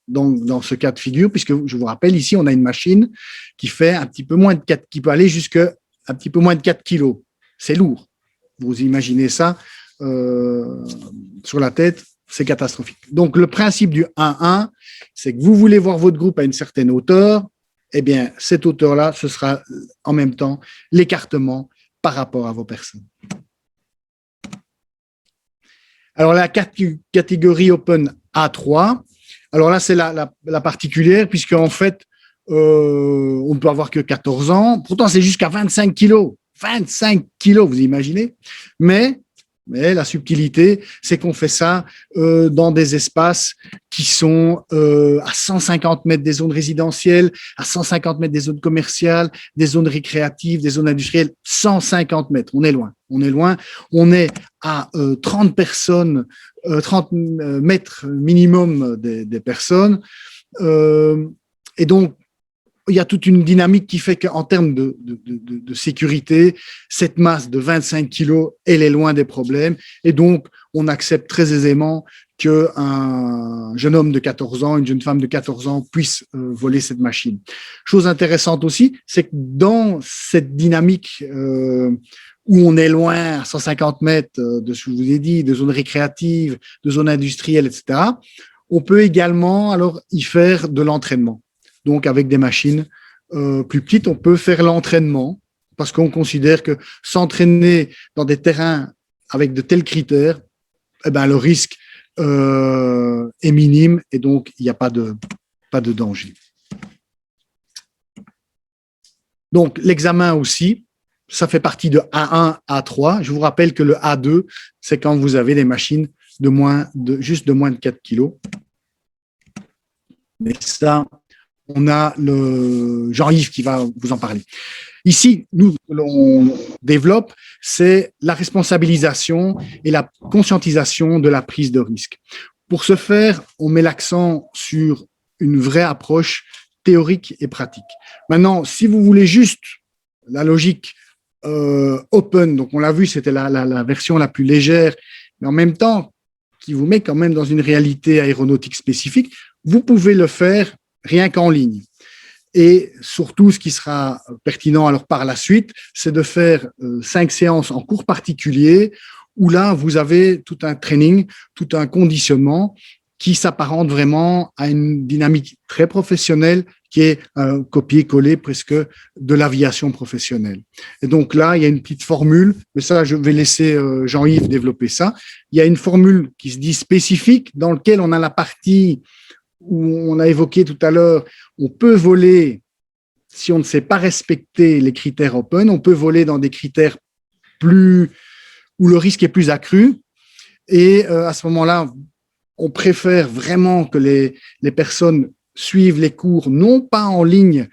Donc, dans ce cas de figure, puisque je vous rappelle, ici, on a une machine qui fait un petit peu moins de 4, qui peut aller jusqu'à un petit peu moins de 4 kilos. C'est lourd. Vous imaginez ça sur la tête, c'est catastrophique. Donc, le principe du 1-1, c'est que vous voulez voir votre groupe à une certaine hauteur, eh bien, cette hauteur-là, ce sera en même temps l'écartement par rapport à vos personnes. Alors, la catégorie Open A3, alors là, c'est la particulière, puisque en fait, on ne peut avoir que 14 ans. Pourtant, c'est jusqu'à 25 kilos. 25 kilos, vous imaginez? Mais la subtilité, c'est qu'on fait ça dans des espaces qui sont à 150 mètres des zones résidentielles, à 150 mètres des zones commerciales, des zones récréatives, des zones industrielles. 150 mètres, on est loin. On est à 30 personnes, 30 mètres minimum des personnes. Et donc, il y a toute une dynamique qui fait qu'en termes de sécurité, cette masse de 25 kilos, elle est loin des problèmes. Et donc, on accepte très aisément qu'un jeune homme de 14 ans, une jeune femme de 14 ans puisse voler cette machine. Chose intéressante aussi, c'est que dans cette dynamique où on est loin, à 150 mètres de ce que je vous ai dit, de zones récréatives, de zones industrielles, etc., on peut également alors y faire de l'entraînement. Donc, avec des machines plus petites, on peut faire l'entraînement parce qu'on considère que s'entraîner dans des terrains avec de tels critères, eh ben, le risque est minime et donc il n'y a pas de danger. Donc, l'examen aussi, ça fait partie de A1, A3. Je vous rappelle que le A2, c'est quand vous avez des machines juste de moins de 4 kilos. Mais ça, on a le Jean-Yves qui va vous en parler. Ici, nous, ce que l'on développe, c'est la responsabilisation et la conscientisation de la prise de risque. Pour ce faire, on met l'accent sur une vraie approche théorique et pratique. Maintenant, si vous voulez juste la logique open, donc on l'a vu, c'était la version la plus légère, mais en même temps, qui vous met quand même dans une réalité aéronautique spécifique, vous pouvez le faire rien qu'en ligne. Et surtout, ce qui sera pertinent alors par la suite, c'est de faire 5 séances en cours particulier où là, vous avez tout un training, tout un conditionnement qui s'apparente vraiment à une dynamique très professionnelle qui est un copier-coller presque de l'aviation professionnelle. Et donc là, il y a une petite formule, mais ça, je vais laisser Jean-Yves développer ça. Il y a une formule qui se dit spécifique, dans laquelle on a la partie où on a évoqué tout à l'heure, on peut voler, si on ne sait pas respecter les critères open, on peut voler dans des critères plus, où le risque est plus accru. Et à ce moment-là, on préfère vraiment que les personnes suivent les cours, non pas en ligne,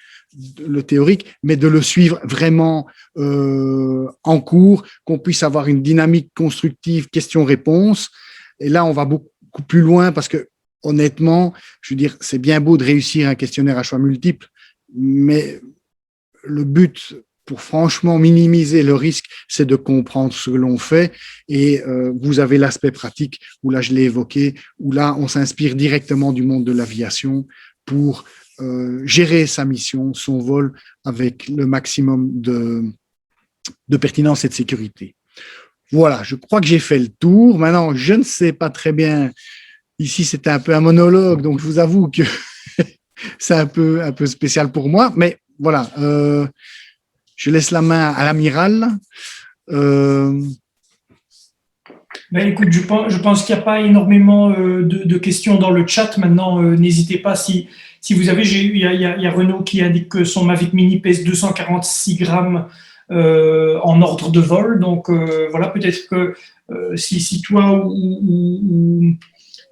le théorique, mais de le suivre vraiment en cours, qu'on puisse avoir une dynamique constructive, question-réponse. Et là, on va beaucoup plus loin parce que, honnêtement, je veux dire, c'est bien beau de réussir un questionnaire à choix multiples, mais le but pour franchement minimiser le risque, c'est de comprendre ce que l'on fait. Et vous avez l'aspect pratique, où là, je l'ai évoqué, où là, on s'inspire directement du monde de l'aviation pour gérer sa mission, son vol, avec le maximum de pertinence et de sécurité. Voilà, je crois que j'ai fait le tour. Maintenant, je ne sais pas très bien. Ici, c'était un peu un monologue, donc je vous avoue que c'est un peu spécial pour moi. Mais voilà, je laisse la main à l'amiral. Écoute, je pense qu'il n'y a pas énormément de questions dans le chat. Maintenant, n'hésitez pas si vous avez. Il y a Renaud qui indique que son Mavic Mini pèse 246 grammes en ordre de vol. Donc voilà, peut-être que si toi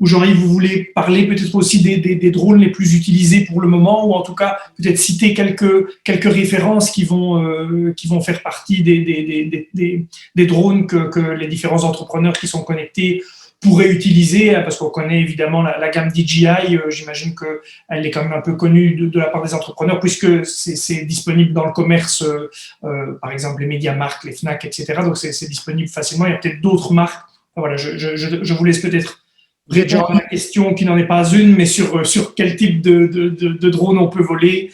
ou Jean-Yves, vous voulez parler peut-être aussi des drones les plus utilisés pour le moment, ou en tout cas peut-être citer quelques références qui vont faire partie des drones que les différents entrepreneurs qui sont connectés pourraient utiliser, parce qu'on connaît évidemment la gamme DJI, j'imagine qu'elle est quand même un peu connue de la part des entrepreneurs, puisque c'est disponible dans le commerce, par exemple les MediaMarkt, les Fnac, etc. Donc c'est disponible facilement. Il y a peut-être d'autres marques. Enfin, voilà, je vous laisse peut-être répondre à la question qui n'en est pas une, mais sur quel type de drone on peut voler,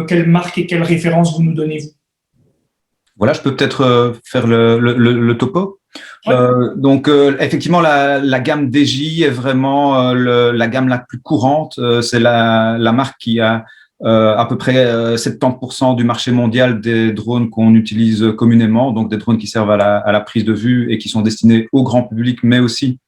quelle marque et quelle référence vous nous donnez-vous? Voilà, je peux peut-être faire le topo. Ouais. Donc, effectivement, la gamme DJ est vraiment la gamme la plus courante. C'est la marque qui a à peu près 70% du marché mondial des drones qu'on utilise communément, donc des drones qui servent à la prise de vue et qui sont destinés au grand public, mais aussi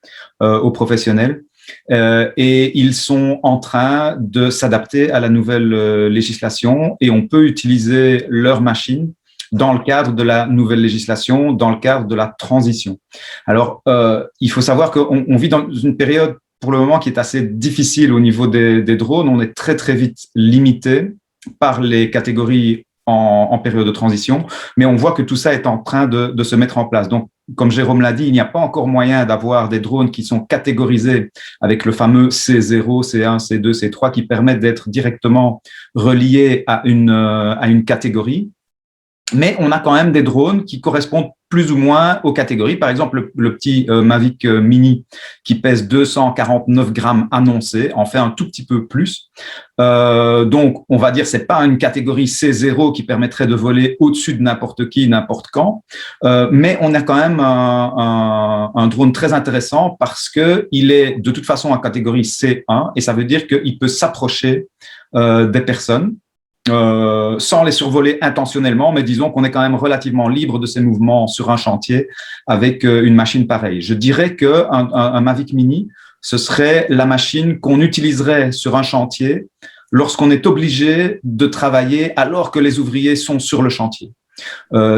aux professionnels. Et ils sont en train de s'adapter à la nouvelle législation et on peut utiliser leurs machines dans le cadre de la nouvelle législation, dans le cadre de la transition. Alors, il faut savoir qu'on vit dans une période pour le moment qui est assez difficile au niveau des drones. On est très, très vite limité par les catégories en période de transition, mais on voit que tout ça est en train de se mettre en place. Donc, comme Jérôme l'a dit, il n'y a pas encore moyen d'avoir des drones qui sont catégorisés avec le fameux C0, C1, C2, C3 qui permettent d'être directement reliés à une catégorie. Mais on a quand même des drones qui correspondent plus ou moins aux catégories. Par exemple, le petit Mavic Mini qui pèse 249 grammes annoncé en fait un tout petit peu plus. Donc, on va dire c'est pas une catégorie C0 qui permettrait de voler au-dessus de n'importe qui, n'importe quand. Mais on a quand même un drone très intéressant parce que il est de toute façon en catégorie C1 et ça veut dire qu'il peut s'approcher des personnes. Sans les survoler intentionnellement, mais disons qu'on est quand même relativement libre de ses mouvements sur un chantier avec une machine pareille. Je dirais qu'un Mavic Mini, ce serait la machine qu'on utiliserait sur un chantier lorsqu'on est obligé de travailler alors que les ouvriers sont sur le chantier.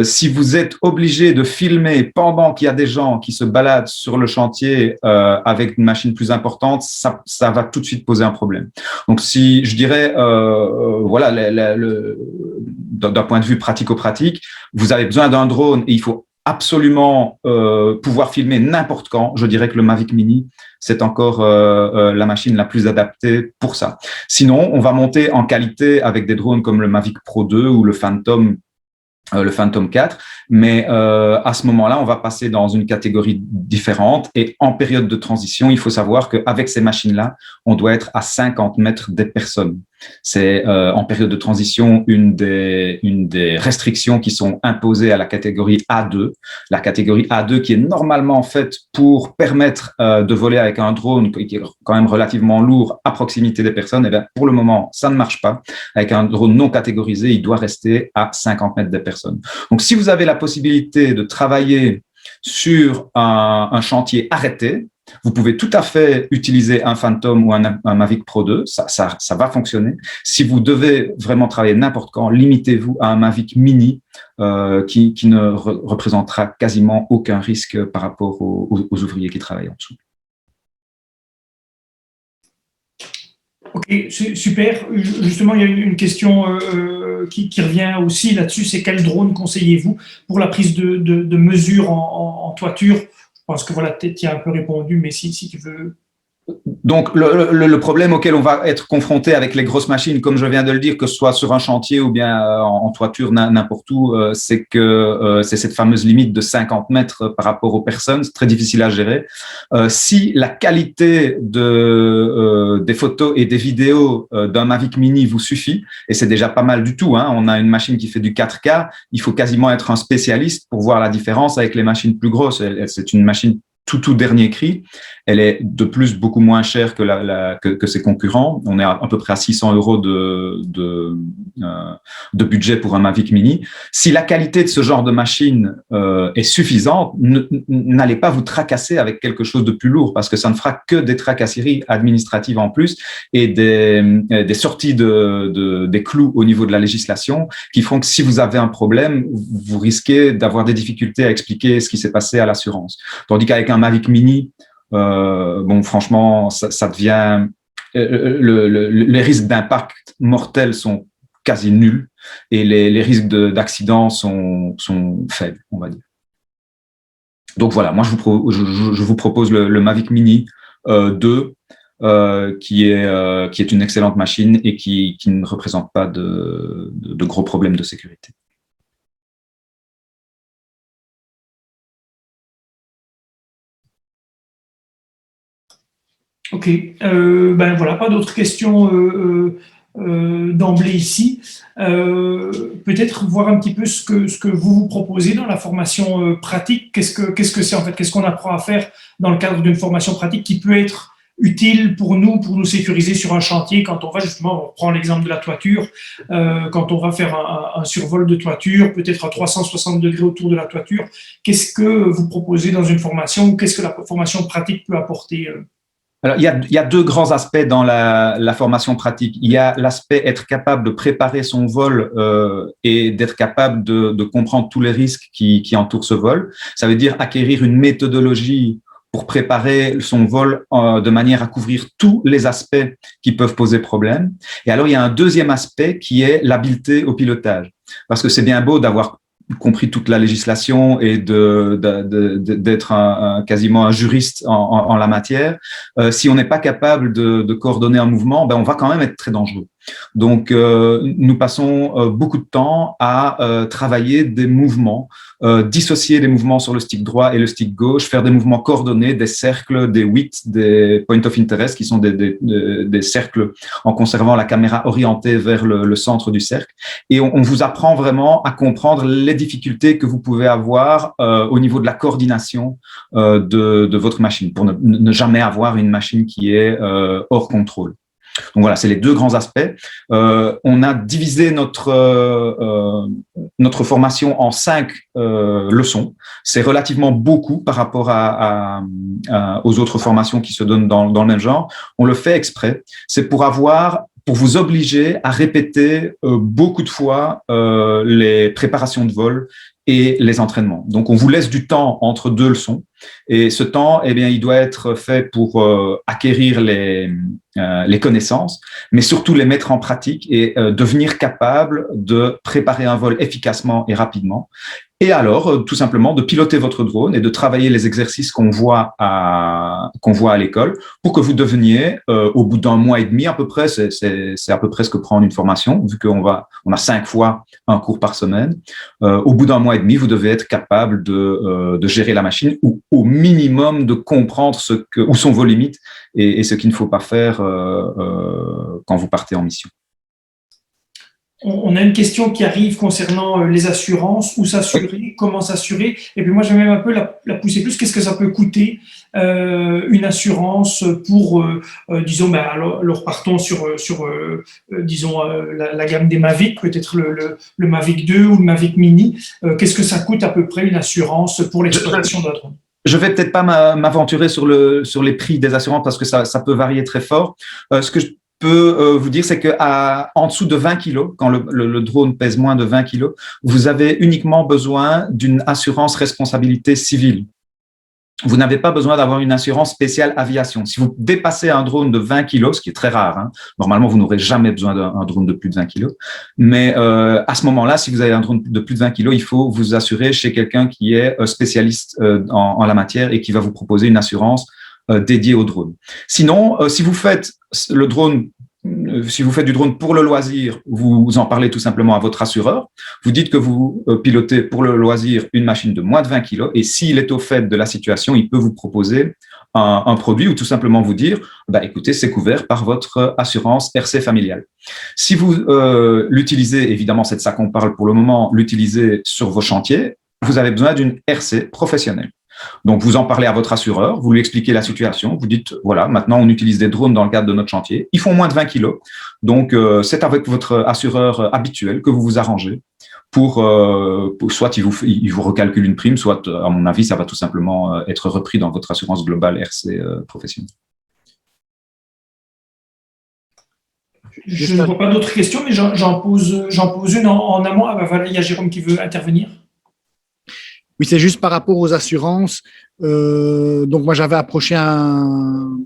Si vous êtes obligé de filmer pendant qu'il y a des gens qui se baladent sur le chantier avec une machine plus importante, ça va tout de suite poser un problème. Donc, si je dirais, voilà, d'un point de vue pratico-pratique, vous avez besoin d'un drone et il faut absolument pouvoir filmer n'importe quand. Je dirais que le Mavic Mini, c'est encore la machine la plus adaptée pour ça. Sinon, on va monter en qualité avec des drones comme le Mavic Pro 2 ou le Phantom 4, mais à ce moment-là, on va passer dans une catégorie différente et en période de transition, il faut savoir qu'avec ces machines-là, on doit être à 50 mètres des personnes. C'est en période de transition une des restrictions qui sont imposées à la catégorie A2. La catégorie A2 qui est normalement faite pour permettre de voler avec un drone qui est quand même relativement lourd à proximité des personnes. Et bien, pour le moment, ça ne marche pas. Avec un drone non catégorisé, il doit rester à 50 mètres des personnes. Donc, si vous avez la possibilité de travailler sur un chantier arrêté, vous pouvez tout à fait utiliser un Phantom ou un Mavic Pro 2, ça va fonctionner. Si vous devez vraiment travailler n'importe quand, limitez-vous à un Mavic Mini qui ne représentera quasiment aucun risque par rapport aux ouvriers qui travaillent en dessous. Ok, super. Justement, il y a une question qui revient aussi là-dessus, c'est quel drone conseillez-vous pour la prise de mesures en toiture? Je pense que voilà, tu y as un peu répondu, mais si tu veux. Donc, le problème auquel on va être confronté avec les grosses machines, comme je viens de le dire, que ce soit sur un chantier ou bien en toiture, n'importe où, c'est que c'est cette fameuse limite de 50 mètres par rapport aux personnes. C'est très difficile à gérer. Si la qualité des photos et des vidéos d'un Mavic Mini vous suffit, et c'est déjà pas mal du tout, hein, on a une machine qui fait du 4K, il faut quasiment être un spécialiste pour voir la différence avec les machines plus grosses. C'est une machine tout dernier cri. Elle est de plus beaucoup moins chère que ses concurrents. On est à peu près à 600 € de budget pour un Mavic Mini. Si la qualité de ce genre de machine est suffisante, n'allez pas vous tracasser avec quelque chose de plus lourd parce que ça ne fera que des tracasseries administratives en plus et des sorties des clous au niveau de la législation qui font que si vous avez un problème, vous risquez d'avoir des difficultés à expliquer ce qui s'est passé à l'assurance. Tandis qu'avec un Mavic Mini, bon, franchement, ça devient les risques d'impact mortel sont quasi nuls et les risques d'accident sont faibles, on va dire. Donc voilà, moi je vous propose le Mavic Mini 2 qui est une excellente machine et qui ne représente pas de gros problèmes de sécurité. Ok, ben voilà, pas d'autres questions d'emblée ici. Peut-être voir un petit peu ce que vous proposez dans la formation pratique. Qu'est-ce que c'est en fait? Qu'est-ce qu'on apprend à faire dans le cadre d'une formation pratique qui peut être utile pour nous sécuriser sur un chantier quand on va justement, on prend l'exemple de la toiture, quand on va faire un survol de toiture, peut-être à 360 degrés autour de la toiture. Qu'est-ce que vous proposez dans une formation? Qu'est-ce que la formation pratique peut apporter? Alors, il y a deux grands aspects dans la formation pratique. Il y a l'aspect être capable de préparer son vol et d'être capable de comprendre tous les risques qui entourent ce vol. Ça veut dire acquérir une méthodologie pour préparer son vol de manière à couvrir tous les aspects qui peuvent poser problème. Et alors, il y a un deuxième aspect qui est l'habileté au pilotage. Parce que c'est bien beau d'avoir compris toute la législation et d'être quasiment un juriste en la matière. Si on n'est pas capable de coordonner un mouvement, ben on va quand même être très dangereux. Donc, nous passons beaucoup de temps à travailler des mouvements, dissocier les mouvements sur le stick droit et le stick gauche, faire des mouvements coordonnés, des cercles, des WIT, des point of interest, qui sont des cercles en conservant la caméra orientée vers le centre du cercle. Et on vous apprend vraiment à comprendre les difficultés que vous pouvez avoir au niveau de la coordination de votre machine, pour ne jamais avoir une machine qui est hors contrôle. Donc voilà, c'est les deux grands aspects. On a divisé notre formation en 5 leçons. C'est relativement beaucoup par rapport aux autres formations qui se donnent dans le même genre. On le fait exprès. C'est pour vous obliger à répéter beaucoup de fois les préparations de vol et les entraînements. Donc, on vous laisse du temps entre deux leçons. Et ce temps, eh bien, il doit être fait pour acquérir les connaissances, mais surtout les mettre en pratique et devenir capable de préparer un vol efficacement et rapidement. Et alors, tout simplement, de piloter votre drone et de travailler les exercices qu'on voit à l'école pour que vous deveniez, au bout d'un mois et demi à peu près, c'est à peu près ce que prend une formation, vu qu'on a 5 fois un cours par semaine. Au bout d'un mois et demi, vous devez être capable de gérer la machine ou au minimum de comprendre où sont vos limites et ce qu'il ne faut pas faire quand vous partez en mission. On a une question qui arrive concernant les assurances, où s'assurer, comment s'assurer. Et puis moi, je vais même un peu la pousser plus. Qu'est-ce que ça peut coûter une assurance pour, disons, alors partons sur disons, la gamme des Mavic, peut-être le Mavic 2 ou le Mavic Mini. Qu'est-ce que ça coûte à peu près une assurance pour l'exploitation d'un drone? Je vais peut-être pas m'aventurer sur les prix des assurances parce que ça peut varier très fort. Ce que je peux vous dire, c'est que en dessous de 20 kilos, quand le drone pèse moins de 20 kilos, vous avez uniquement besoin d'une assurance responsabilité civile. Vous n'avez pas besoin d'avoir une assurance spéciale aviation. Si vous dépassez un drone de 20 kilos, ce qui est très rare, hein, normalement, vous n'aurez jamais besoin d'un drone de plus de 20 kilos. Mais à ce moment-là, si vous avez un drone de plus de 20 kilos, il faut vous assurer chez quelqu'un qui est spécialiste en la matière et qui va vous proposer une assurance dédiée au drone. Sinon, si vous faites le drone si vous faites du drone pour le loisir, vous en parlez tout simplement à votre assureur. Vous dites que vous pilotez pour le loisir une machine de moins de 20 kilos et s'il est au fait de la situation, il peut vous proposer un produit ou tout simplement vous dire, écoutez, c'est couvert par votre assurance RC familiale. Si vous l'utilisez, évidemment, c'est de ça qu'on parle pour le moment, l'utilisez sur vos chantiers, vous avez besoin d'une RC professionnelle. Donc, vous en parlez à votre assureur, vous lui expliquez la situation, vous dites, voilà, maintenant, on utilise des drones dans le cadre de notre chantier. Ils font moins de 20 kilos. Donc, c'est avec votre assureur habituel que vous vous arrangez pour soit il vous recalcule une prime, soit, à mon avis, ça va tout simplement être repris dans votre assurance globale RC professionnelle. Je ne vois pas d'autres questions, mais j'en pose une en amont. Ah voilà, il y a Jérôme qui veut intervenir. Oui, c'est juste par rapport aux assurances. Donc, moi, j'avais approché un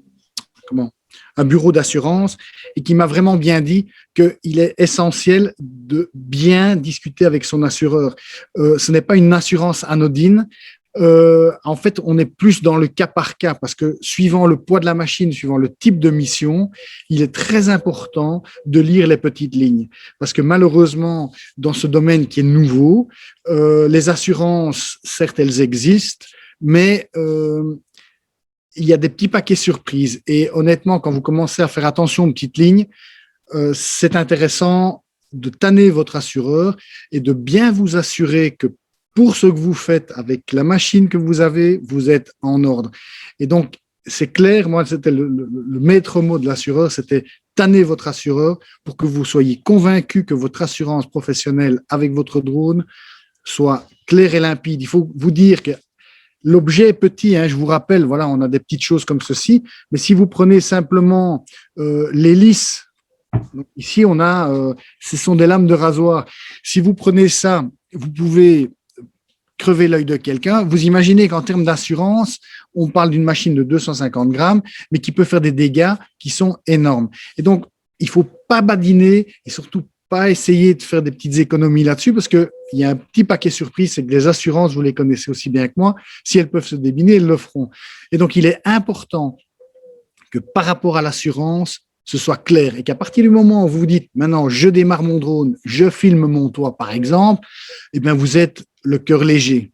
bureau d'assurance et qui m'a vraiment bien dit qu'il est essentiel de bien discuter avec son assureur. Ce n'est pas une assurance anodine. En fait, on est plus dans le cas par cas parce que suivant le poids de la machine, suivant le type de mission, il est très important de lire les petites lignes. Parce que malheureusement, dans ce domaine qui est nouveau, les assurances, certes, elles existent, mais il y a des petits paquets surprises. Et honnêtement, quand vous commencez à faire attention aux petites lignes, c'est intéressant de tanner votre assureur et de bien vous assurer que pour ce que vous faites avec la machine que vous avez, vous êtes en ordre. Et donc, c'est clair, moi, c'était le maître mot de l'assureur, c'était tanner votre assureur pour que vous soyez convaincu que votre assurance professionnelle avec votre drone soit claire et limpide. Il faut vous dire que l'objet est petit, hein, je vous rappelle, voilà, on a des petites choses comme ceci, mais si vous prenez simplement l'hélice, ici on a, ce sont des lames de rasoir. Si vous prenez ça, vous pouvez crever l'œil de quelqu'un. Vous imaginez qu'en termes d'assurance, on parle d'une machine de 250 grammes, mais qui peut faire des dégâts qui sont énormes. Et donc, il ne faut pas badiner et surtout pas essayer de faire des petites économies là-dessus parce qu'il y a un petit paquet surprise, c'est que les assurances, vous les connaissez aussi bien que moi, si elles peuvent se débiner, elles le feront. Et donc, il est important que par rapport à l'assurance, ce soit clair et qu'à partir du moment où vous dites maintenant je démarre mon drone, je filme mon toit par exemple, eh bien vous êtes le cœur léger.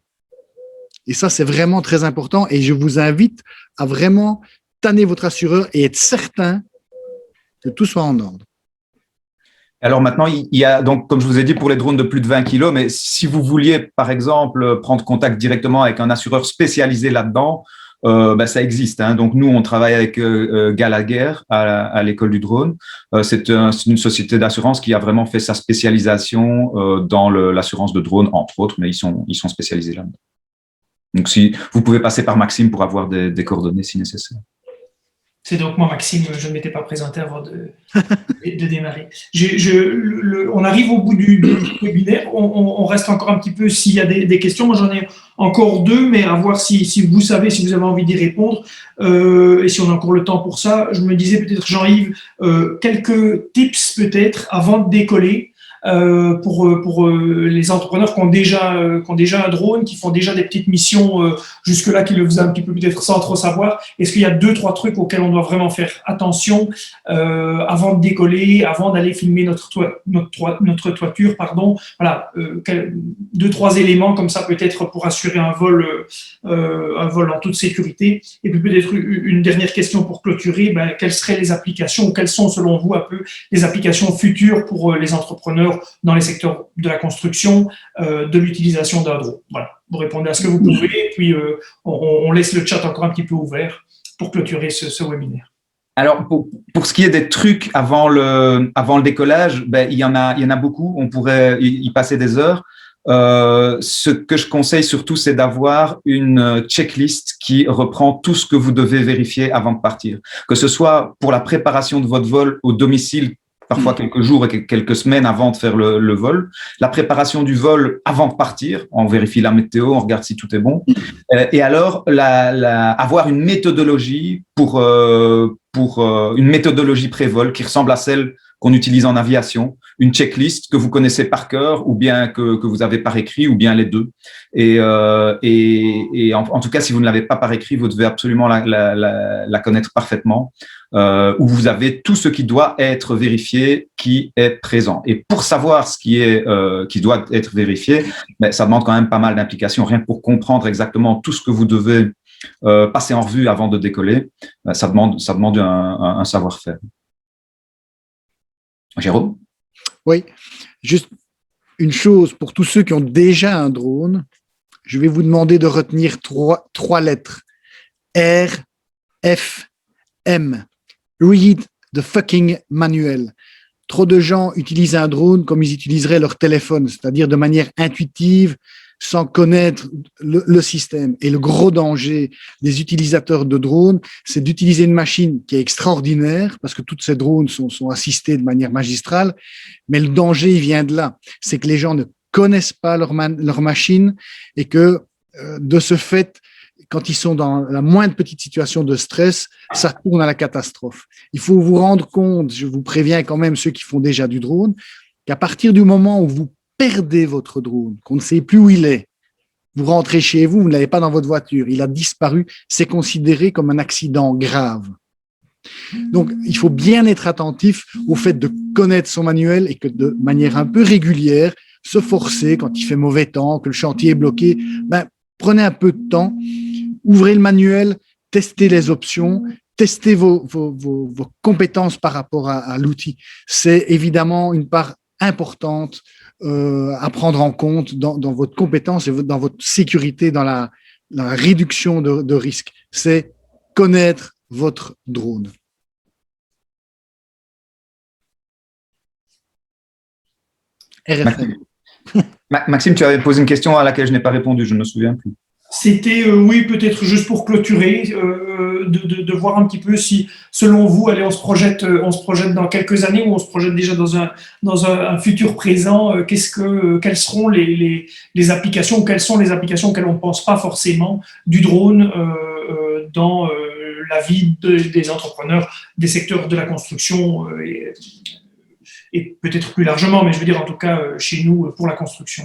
Et ça c'est vraiment très important et je vous invite à vraiment tanner votre assureur et être certain que tout soit en ordre. Alors maintenant, il y a donc, comme je vous ai dit, pour les drones de plus de 20 kilos, mais si vous vouliez par exemple prendre contact directement avec un assureur spécialisé là-dedans, ça existe. Hein. Donc, nous, on travaille avec Gallagher à l'école du drone. C'est une société d'assurance qui a vraiment fait sa spécialisation dans l'assurance de drone, entre autres, mais ils sont spécialisés là-dedans. Donc, si vous pouvez passer par Maxime pour avoir des coordonnées si nécessaire. C'est donc moi, Maxime, je ne m'étais pas présenté avant de démarrer. On arrive au bout du webinaire. On reste encore un petit peu s'il y a des questions. Moi, j'en ai encore deux, mais à voir si vous savez, si vous avez envie d'y répondre et si on a encore le temps pour ça. Je me disais peut-être, Jean-Yves, quelques tips peut-être avant de décoller. Pour les entrepreneurs qui ont déjà un drone, qui font déjà des petites missions jusque-là, qui le faisaient un petit peu peut-être sans trop savoir. Est-ce qu'il y a 2-3 trucs auxquels on doit vraiment faire attention avant de décoller, avant d'aller filmer notre toiture, pardon. Voilà, 2-3 éléments comme ça peut-être pour assurer un vol en toute sécurité. Et puis peut-être une dernière question pour clôturer. Quelles seraient les applications ou quelles sont selon vous un peu les applications futures pour les entrepreneurs entrepreneurs dans les secteurs de la construction de l'utilisation d'un drone. Voilà, vous répondez à ce que vous pouvez, et puis on laisse le chat encore un petit peu ouvert pour clôturer ce webinaire. Alors, pour ce qui est des trucs avant le décollage, ben, il y en a beaucoup. On pourrait y passer des heures. Ce que je conseille surtout, c'est d'avoir une checklist qui reprend tout ce que vous devez vérifier avant de partir. Que ce soit pour la préparation de votre vol au domicile, parfois quelques jours et quelques semaines avant de faire le vol, la préparation du vol avant de partir, on vérifie la météo, on regarde si tout est bon, et alors avoir une méthodologie pour une méthodologie pré-vol qui ressemble à celle qu'on utilise en aviation, une checklist que vous connaissez par cœur ou bien que vous avez par écrit ou bien les deux. Et en tout cas, si vous ne l'avez pas par écrit, vous devez absolument la connaître parfaitement, où vous avez tout ce qui doit être vérifié qui est présent. Et pour savoir ce qui doit être vérifié, ben, ça demande quand même pas mal d'implications, rien que pour comprendre exactement tout ce que vous devez passer en revue avant de décoller. Ça demande un savoir-faire. Jérôme? Oui, juste une chose pour tous ceux qui ont déjà un drone, je vais vous demander de retenir trois lettres. R, F, M. Read the fucking manual. Trop de gens utilisent un drone comme ils utiliseraient leur téléphone, c'est-à-dire de manière intuitive, sans connaître le système. Et le gros danger des utilisateurs de drones, c'est d'utiliser une machine qui est extraordinaire, parce que toutes ces drones sont assistés de manière magistrale, mais le danger, il vient de là. C'est que les gens ne connaissent pas leur machine et que, de ce fait, quand ils sont dans la moindre petite situation de stress, ça tourne à la catastrophe. Il faut vous rendre compte, je vous préviens quand même ceux qui font déjà du drone, qu'à partir du moment où vous perdez votre drone, qu'on ne sait plus où il est, vous rentrez chez vous, vous ne l'avez pas dans votre voiture, il a disparu, c'est considéré comme un accident grave. Donc, il faut bien être attentif au fait de connaître son manuel et que de manière un peu régulière, se forcer quand il fait mauvais temps, que le chantier est bloqué, ben, prenez un peu de temps, ouvrez le manuel, testez les options, testez vos compétences par rapport à l'outil. C'est évidemment une part importante à prendre en compte dans votre compétence et dans votre sécurité, dans la réduction de risques. C'est connaître votre drone. RFM. Maxime, tu avais posé une question à laquelle je n'ai pas répondu, je ne me souviens plus. C'était, oui, peut-être juste pour clôturer, de voir un petit peu si, selon vous, allez, on se projette dans quelques années ou on se projette déjà dans un futur présent. Quelles seront les applications, ou quelles sont les applications auxquelles on ne pense pas forcément du drone dans la vie des entrepreneurs, des secteurs de la construction et peut-être plus largement, mais je veux dire en tout cas chez nous pour la construction.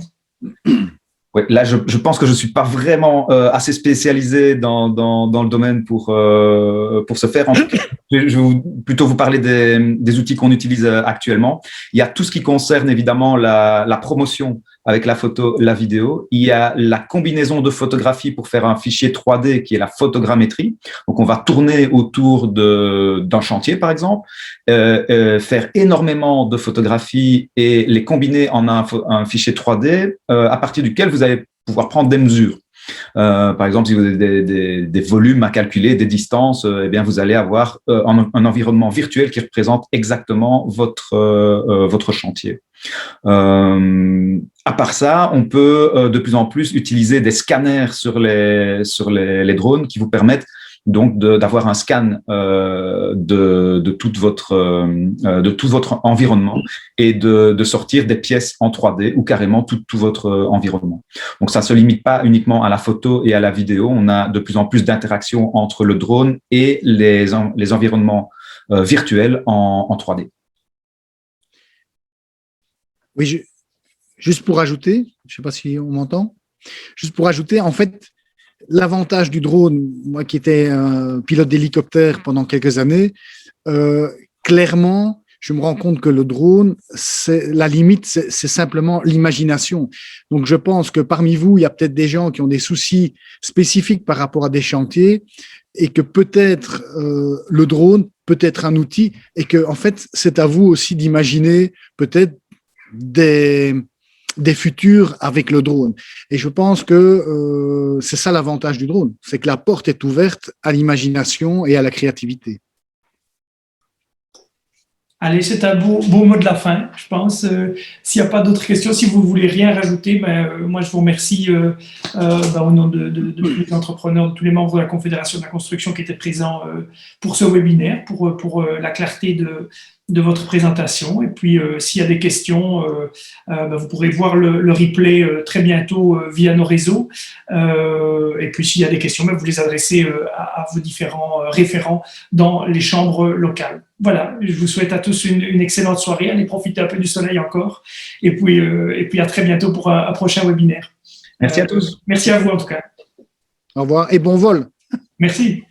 Ouais, là, je pense que je suis pas vraiment assez spécialisé dans le domaine pour ce faire. En tout cas, je vais plutôt vous parler des outils qu'on utilise actuellement. Il y a tout ce qui concerne évidemment la promotion avec la photo, la vidéo. Il y a la combinaison de photographie pour faire un fichier 3D qui est la photogrammétrie. Donc, on va tourner autour d'un chantier, par exemple, faire énormément de photographies et les combiner en un fichier 3D à partir duquel vous allez pouvoir prendre des mesures. Par exemple, si vous avez des volumes à calculer, des distances, eh bien, vous allez avoir un environnement virtuel qui représente exactement votre chantier. À part ça, on peut de plus en plus utiliser des scanners sur les drones qui vous permettent donc d'avoir un scan de tout votre environnement et de sortir des pièces en 3D ou carrément tout votre environnement. Donc ça ne se limite pas uniquement à la photo et à la vidéo, on a de plus en plus d'interactions entre le drone et les environnements virtuels en 3D. Oui, juste pour ajouter, je ne sais pas si on m'entend, juste pour ajouter, en fait, l'avantage du drone, moi qui étais pilote d'hélicoptère pendant quelques années, clairement, je me rends compte que le drone, la limite, c'est simplement l'imagination. Donc, je pense que parmi vous, il y a peut-être des gens qui ont des soucis spécifiques par rapport à des chantiers et que peut-être le drone peut être un outil et que, en fait, c'est à vous aussi d'imaginer peut-être des futurs avec le drone. Et je pense que c'est ça l'avantage du drone, c'est que la porte est ouverte à l'imagination et à la créativité. Allez, c'est un beau mot de la fin, je pense. S'il n'y a pas d'autres questions, si vous voulez rien rajouter, moi je vous remercie au nom de tous les entrepreneurs, de tous les membres de la Confédération de la construction qui étaient présents pour ce webinaire, pour la clarté de votre présentation. Et puis, s'il y a des questions, vous pourrez voir le replay très bientôt via nos réseaux. Et puis, s'il y a des questions, vous les adressez à vos différents référents dans les chambres locales. Voilà, je vous souhaite à tous une excellente soirée. Allez profiter un peu du soleil encore. Et puis à très bientôt pour un prochain webinaire. Merci à tous. Merci à vous en tout cas. Au revoir et bon vol. Merci.